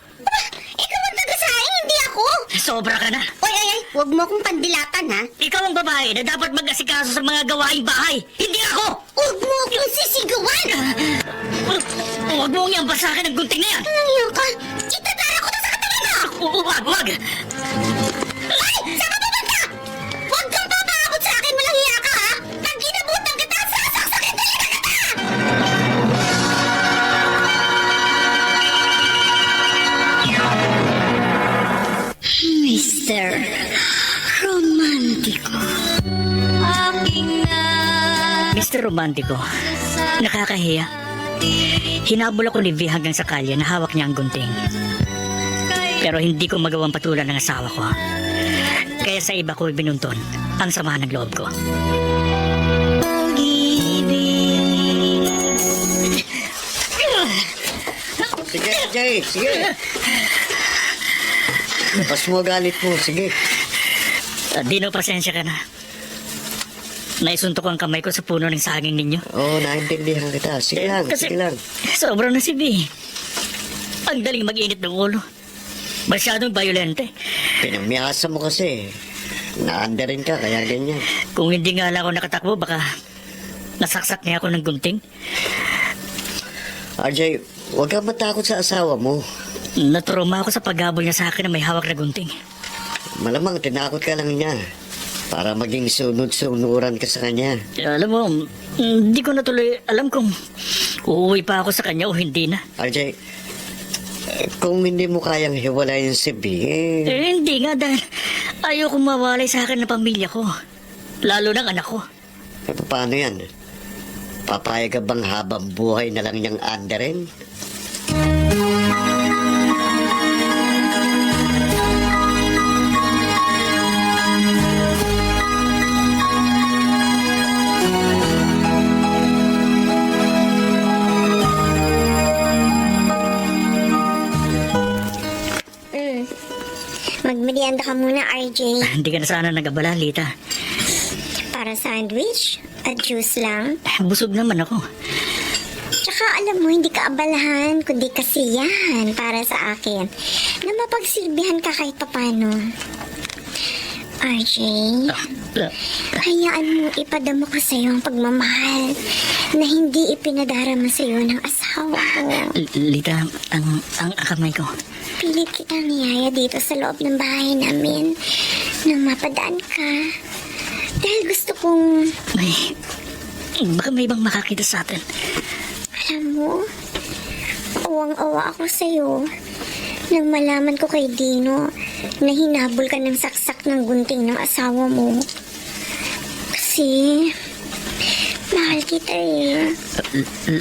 Ikaw ang tagasaing, hindi ako. Sobra ka na. Oy, Huwag mo akong pandilatan, ha? Ikaw ang babae na dapat mag-asikaso sa mga gawaing bahay. Hindi ako! Huwag mo akong sisigawan! Huwag mo niyang basakin ang gunting na yan! Nangyayang ka! Itadara ko to sa katawan mo! Wag! Ay! Saan ka pupunta? Huwag kang papakabot sa akin! Walang hiya ka, ha? Pag ginabutan kita, sasaksakin talaga kita! Mr. Romantico. aking Mr. Romantico, nakakahiya. Hinabol ako ni V hanggang sa kalye na hawak niya ang gunting. Pero hindi ko magawang patulan ng asawa ko. Kaya sa iba ko binunton ang sama ng loob ko. Sige, Jay, sige. Labas mo galit mo, sige. Dino, pasensya ka na. Naisuntok ang kamay ko sa puno ng saging ninyo. Oo, naintindihan kita. Sige lang, Kasi sige lang. sobrang na si V. Ang daling mag-init ng ulo. Masyadong violente. Pinamiyasa mo kasi. Naanda rin ka, kaya ganyan. Kung hindi nga lang ako nakatakbo, baka nasaksak niya ako ng gunting. RJ, huwag kang matakot sa asawa mo. Naturuma ako sa paghabol niya sa akin na may hawak na gunting. Malamang tinakot ka lang niya. Para maging sunod-sunuran ka sa kanya. Alam mo, hindi ko natuloy alam kung uuwi pa ako sa kanya o hindi na. RJ, kung hindi mo kayang hiwalayin si B, Hindi nga dahil ayoko mawalay sa akin ng pamilya ko. Lalo ng anak ko. paano yan? Papayag ka bang habang buhay na lang niyang anderin? Magmerienda ka muna, RJ. Hindi ka na sana nag-abala, Lita. Para sandwich at juice lang. Busog naman ako. Tsaka alam mo, hindi ka abalahan, kundi kasiyahan para sa akin. Na mapagsilbihan ka kahit papano. RJ, hayaan mo ipadama ko sa'yo ang pagmamahal na hindi ipinadarama sa'yo ng asawa ko. Lita, ang kamay ko. Pilit kitang niyaya dito sa loob ng bahay namin nang mapadaan ka. Dahil gusto kong, Baka may ibang makakita sa atin. alam mo, awang-awa ako sa'yo nang malaman ko kay Dino na hinabol ka ng saksak ng gunting ng asawa mo. Kasi, mahal kita eh.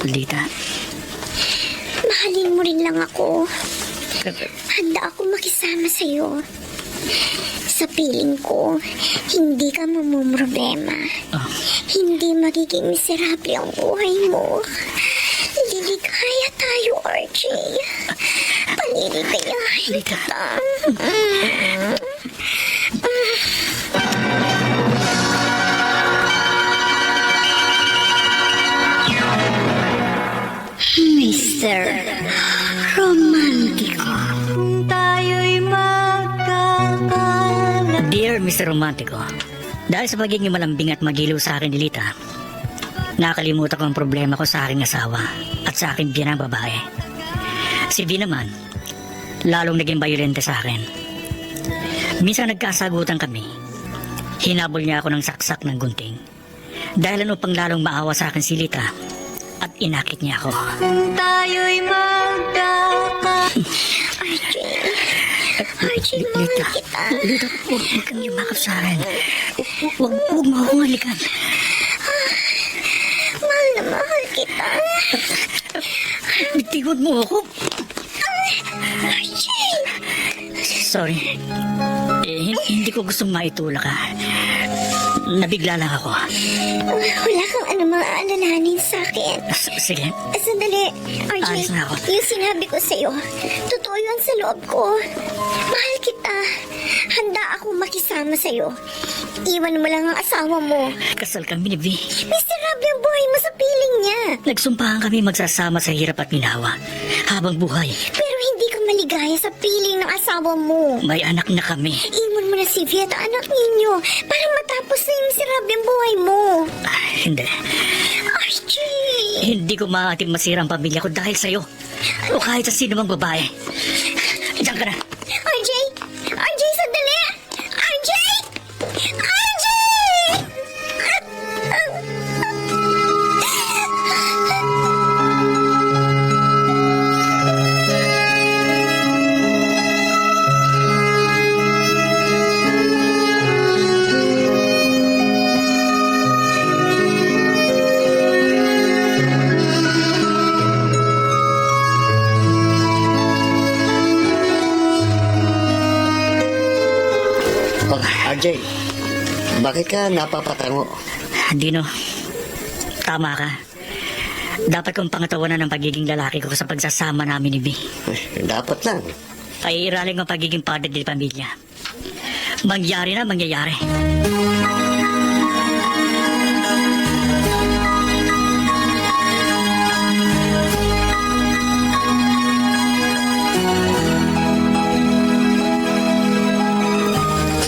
Lita, Mahalin mo rin lang ako. Handa ako makisama sa'yo. Sa piling ko, hindi ka mamumroblema. Hindi magiging miserable ang buhay mo. Liligaya tayo, RJ. Paliligaya kita. Mr. Romantico. tayo'y magkakalat. Dear Mr. Romantico, dahil sa pagiging malambing at magilaw sa akin ni Lita, nakalimutan ko ang problema ko sa aking asawa at sa aking biyanang babae. Si V naman, lalong naging violente sa akin. Minsan nagkasagutan kami. Hinabol niya ako ng saksak ng gunting. Dahilan upang lalong maawa sa akin si Lita at inakit niya ako. Tayo'y magkakalat. RJ, mahal kita. Lita, huwag kang yumakap sa akin. Huwag mo akong halikan. Mahal na mahal kita. Bitiwan mo ako. RJ! Sorry. Hindi ko gustong maitulak ka. Nabigla lang ako. Wala kang anumang aalalahanin sa akin. Sige. Sandali, RJ. Alis na ako. Yung sinabi ko sa'yo, totoo yun sa loob ko. Mahal kita. Handa akong makisama sa'yo. Iwan mo lang ang asawa mo. Kasal kami ni V. Miserable ang buhay mo sa piling niya. Nagsumpahan kami magsasama sa hirap at ginawa habang buhay. Pero hindi ka maligaya sa piling ng asawa mo. May anak na kami. Iwan mo na si Vi at anak ninyo para matapos na yung miserableng buhay mo. Hindi. Archie! Hindi ko maaating masira ang pamilya ko dahil sa'yo. O kahit sa sino mang babae. Diyan ka na. RJ! RJ, sandali! RJ! RJ! Oh, RJ, bakit ka napapatango? Dino, tama ka. Dapat kong pangatawanan ang pagiging lalaki ko sa pagsasama namin ni B. Dapat lang. Ay iraling ang pagiging padre di pamilya. Mangyari na, mangyayari.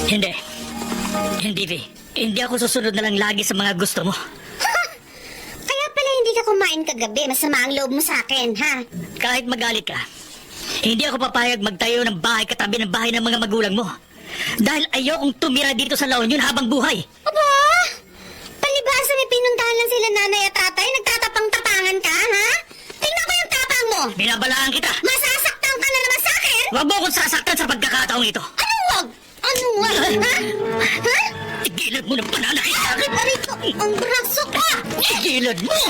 Hindi. Hindi, V. Hindi ako susunod na lang lagi sa mga gusto mo. Kaya pala hindi ka kumain kagabi. Masama ang loob mo sa akin, ha? Kahit magalit ka, hindi ako papayag magtayo ng bahay katabi ng bahay ng mga magulang mo. Dahil ayokong tumira dito sa La Union habang buhay. Aba! Palibasa may pinuntahan lang sila nanay at tatay. Nagtatapang-tapangan ka, ha? Tingnan ko yung tapang mo. Binabalaan kita. Masasaktan ka na naman sa akin. Huwag mo akong sasaktan sa pagkakataong ito. Anong wag? Anong wag, ha? Ha? Tigilan mo ng pananakit sa akin. Marito, ang braso ka! Tigilan mo!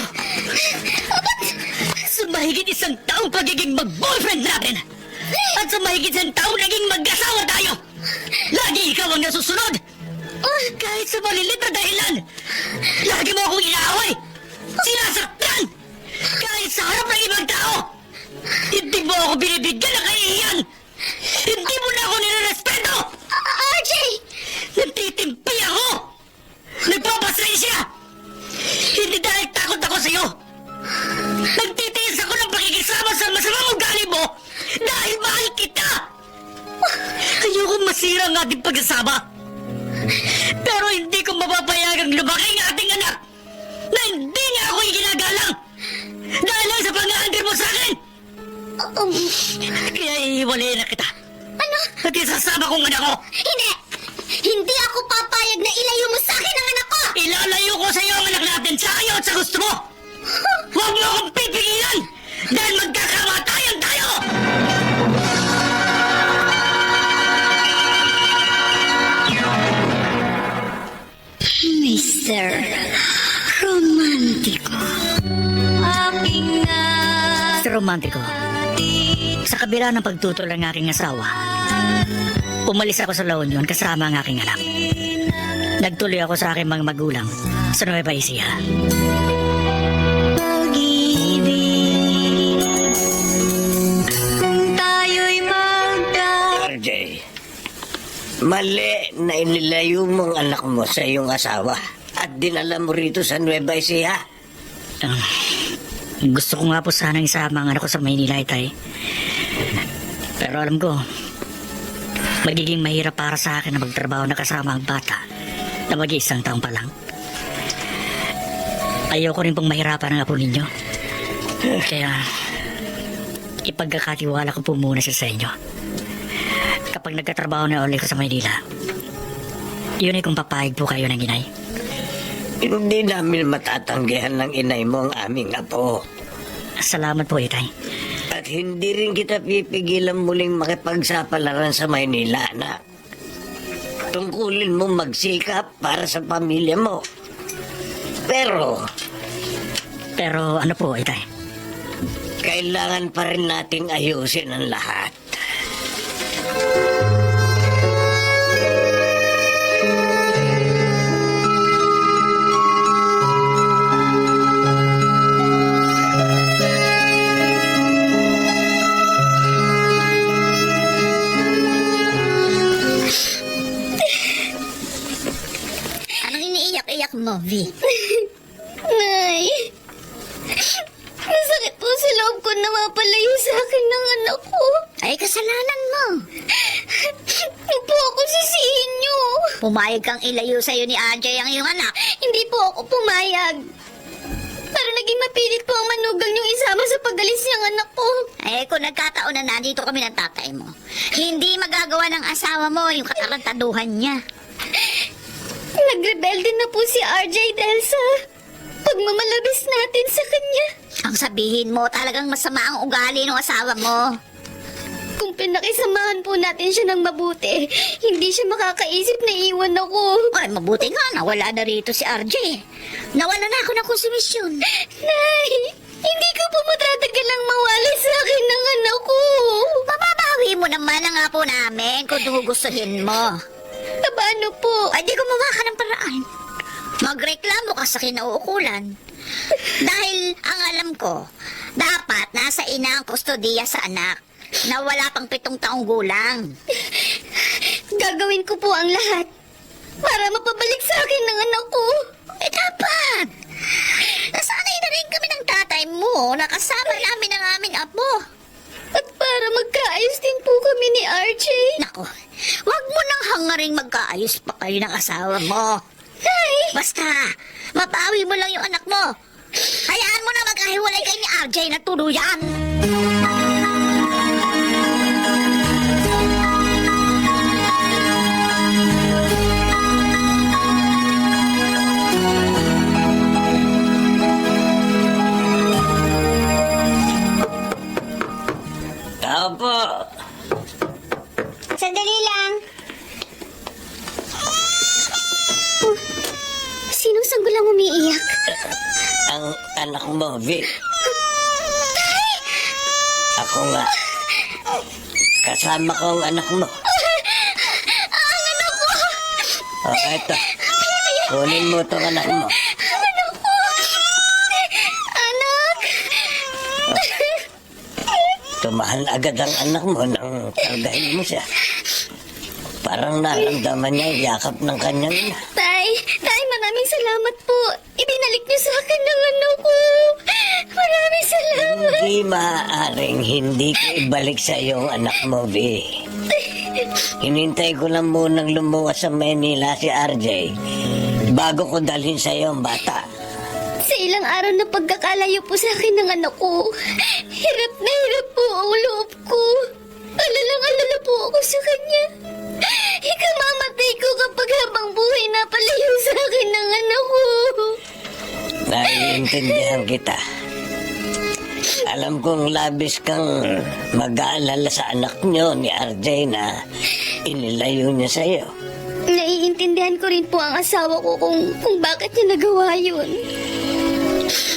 Sa mahigit isang taong pagiging mag-boyfriend natin at sa mahigit isang taong naging mag-asawa tayo, lagi ikaw ang nasusunod! Kahit sa malilit na dahilan, lagi mo akong inaaway! Sinasaktan! Kahit sa harap ng ibang tao, hindi mo ako binibigyan ng kahihiyan! Hindi mo na ako nirerespeto! RJ! Nagtitimpi ako! Nagpapasensya! Hindi dahil takot ako sa'yo! Nagtitiis ako ng pakikisama sa masamang ugali mo dahil mahal kita! Ayoko masira ang ating pagsasama. Pero hindi ko mapapayagang lumaki ang ating anak na hindi niya ako iginagalang dahil lang sa pang-aangkin mo sa akin! Kaya iiwalay na kita. Ano? At isasama kong anak ko! Hindi! Hindi ako papayag na ilayo mo sa akin ang anak ko! Ilalayo ko sa iyo ang anak natin sa ayaw at sa gusto mo! Huwag mo akong pipigilan! Dahil magkakamatayan tayo! Mr. Romantiko. Aking Sa romantiko, sa kabila ng pagtutol ng aking asawa, umalis ako sa La Union kasama ang aking anak. Nagtuloy ako sa aking mga magulang sa Nueva Ecija. pag-ibig, kung tayo'y RJ, mali na inilayo mo ang anak mo sa iyong asawa at dinala mo rito sa Nueva Ecija. Gusto ko nga po sanang isama ang anak ko sa Maynila, Itay. Pero alam ko, magiging mahirap para sa akin na magtrabaho na kasama ang bata na mag-iisang taong pa lang. Ayoko rin pong mahirapan ang apo ninyo. Kaya, ipagkakatiwala ko po muna siya sa inyo. Kapag nagkatrabaho na ulit ko sa Maynila, yun ay kung papayag po kayo ng inay. Hindi namin matatanggihan ng inay mo ang aming apo. Salamat po, Itay. At hindi rin kita pipigilan muling makipagsapalaran sa Maynila, anak. Tungkulin mo magsikap para sa pamilya mo. Pero, Pero ano po, Itay? kailangan pa rin nating ayusin ang lahat. Anong iniiyak-iyak mo, V? Nay, masakit po sa loob ko na mapalayo sa akin ng anak ko. Ay, kasalanan mo. Huwag po ako sisihin niyo. Pumayag kang ilayo sa'yo ni RJ ang iyong anak. Hindi po ako pumayag. Pero naging mapilit po ang manugang niyong isama sa pagalis niyang anak ko. Eh, kung nagkataon na nandito kami ng tatay mo, hindi magagawa ng asawa mo yung katarantaduhan niya. Nagrebelde na po si RJ dahil sa pagmamalabis natin sa kanya. Ang sabihin mo, talagang masama ang ugali ng asawa mo. Kung pinakisamahan po natin siya ng mabuti, hindi siya makakaisip na iwan ako. Ay, mabuti nga, nawala na rito si RJ. Nawala na ako ng konsumisyon. Nay, hindi ko po matatagal mawala sa akin ng anak ko. Mababawi mo naman ang apo namin kung gustuhin mo. Paano po? Ay, di gumawa ka ng paraan. Magreklamo ka sa kinauukulan. Dahil ang alam ko, dapat nasa ina ang kustodiya sa anak na wala pang 7 taong gulang. Gagawin ko po ang lahat para mapabalik sa akin ng anak ko. Eh, dapat. Nasanay na rin kami ng tatay mo na kasama namin ang aming apo. At para magkaayos din po kami ni RJ. Nako, wag mo nang hangaring magkaayos pa kayo ng asawa mo. Nay! Basta, mapawi mo lang yung anak mo. Hayaan mo na magkahiwalay kayo ni RJ na tuluyan. Tao po. Sandali lang. Sinong sanggulang umiiyak? Ang anak mo, Vic. Ako nga. Kasama ko ang anak mo. Ang anak ko! O, eto. Kunin mo itong anak mo. Anak ko! Anak! Tumahan agad ang anak mo nang kargahin mo siya. Parang naramdaman niya ang yakap ng kanyang ina. Tay, maraming salamat po. Ibinalik niyo sa akin ng anak ko. Maraming salamat. Hindi maaaring hindi ko ibalik sa iyong anak mo, Vi. Hinintay ko lang munang lumuwas sa Manila si RJ bago ko dalhin sa iyo ang bata. Sa ilang araw na pagkakalayo po sa akin ng anak ko, hirap na hirap po ang loob ko. Alalang-alala po ako sa kanya. Ikamamatay ko kapag habang buhay na palayo sa akin ng anak ko. Naiintindihan kita. Alam kong labis kang mag-aalala sa anak niyo ni RJ na inilayo niya sa iyo. Naiintindihan ko rin po ang asawa ko kung bakit niya nagawa yun.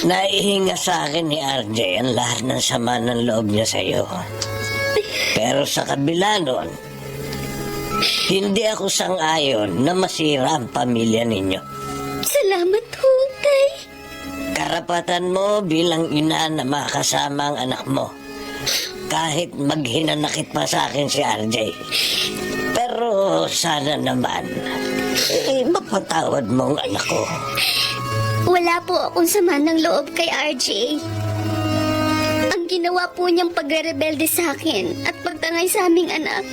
Naihinga sa akin ni RJ ang lahat ng sama ng loob niya sa iyo. Pero sa kabila nun, hindi ako sang-ayon na masira ang pamilya ninyo. Salamat ho, Tay. Karapatan mo bilang ina na makasama ang anak mo. Kahit maghinanakit pa sa akin si RJ. Pero sana naman, mapatawad mo ang anak ko. Wala po akong sama ng loob kay RJ. Ang ginawa po niyang pagre-rebelde sa akin at pagtangay sa aming anak,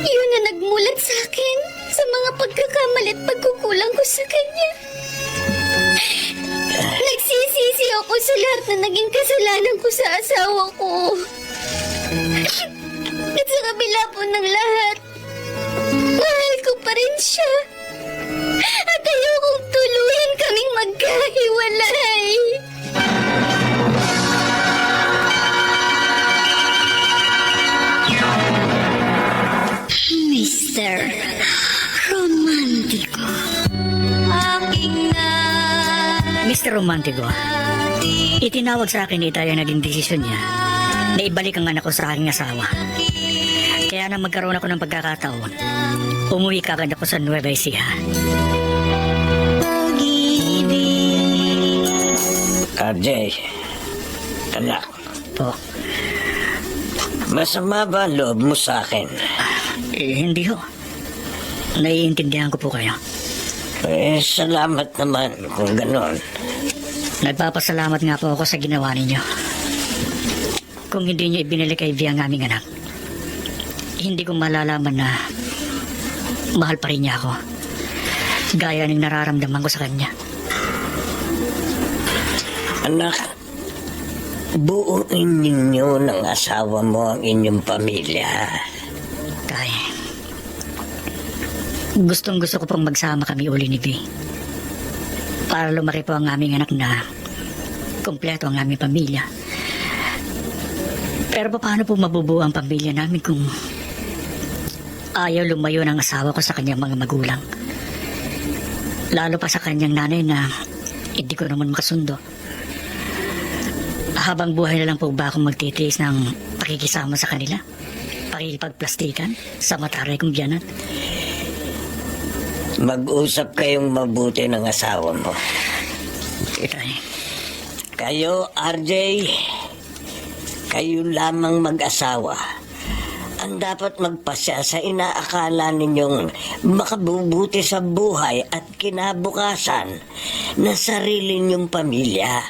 yun na nagmulat sa akin sa mga pagkakamali at pagkukulang ko sa kanya. Nagsisisi ako sa lahat na naging kasalanan ko sa asawa ko. At sa kabila po ng lahat, mahal ko pa rin siya. At ayokong tuluyan kaming magkahiwalay. Mr. Romantico. Aking Mr. Romantico, itinawag sa akin ni Itay ang naging desisyon niya na ibalik ang anak ko sa aking asawa. Kaya na magkaroon ako ng pagkakataon, umuwi kagad ako sa Nueva Ecija. RJ, anak, Po, masama ba ang loob mo sa akin? hindi ho. Naiintindihan ko po kayo. Salamat naman kung ganon. Nagpapasalamat nga po ako sa ginawa ninyo. Kung hindi niyo ibinili kay Vi ang aming anak, hindi ko malalaman na mahal pa rin niya ako. Gaya ng nararamdaman ko sa kanya. Anak, buuin ninyo ng asawa mo ang inyong pamilya. Kay, gustong gusto ko pong magsama kami uli ni Vi. Para lumaki po ang aming anak na kompleto ang aming pamilya. Pero paano po mabubuo ang pamilya namin kung ayaw lumayo ng asawa ko sa kanyang mga magulang? Lalo pa sa kanyang nanay na hindi ko naman makasundo. Habang buhay na lang po ba akong magtitiis ng pakikisama sa kanila? Pakikipagplastikan sa mataray kong biyanan? Mag-usap kayong mabuti ng asawa mo. Itay, Kayo, RJ, kayo lamang mag-asawa ang dapat magpasya sa inaakala ninyong makabubuti sa buhay at kinabukasan ng sarili ninyong pamilya.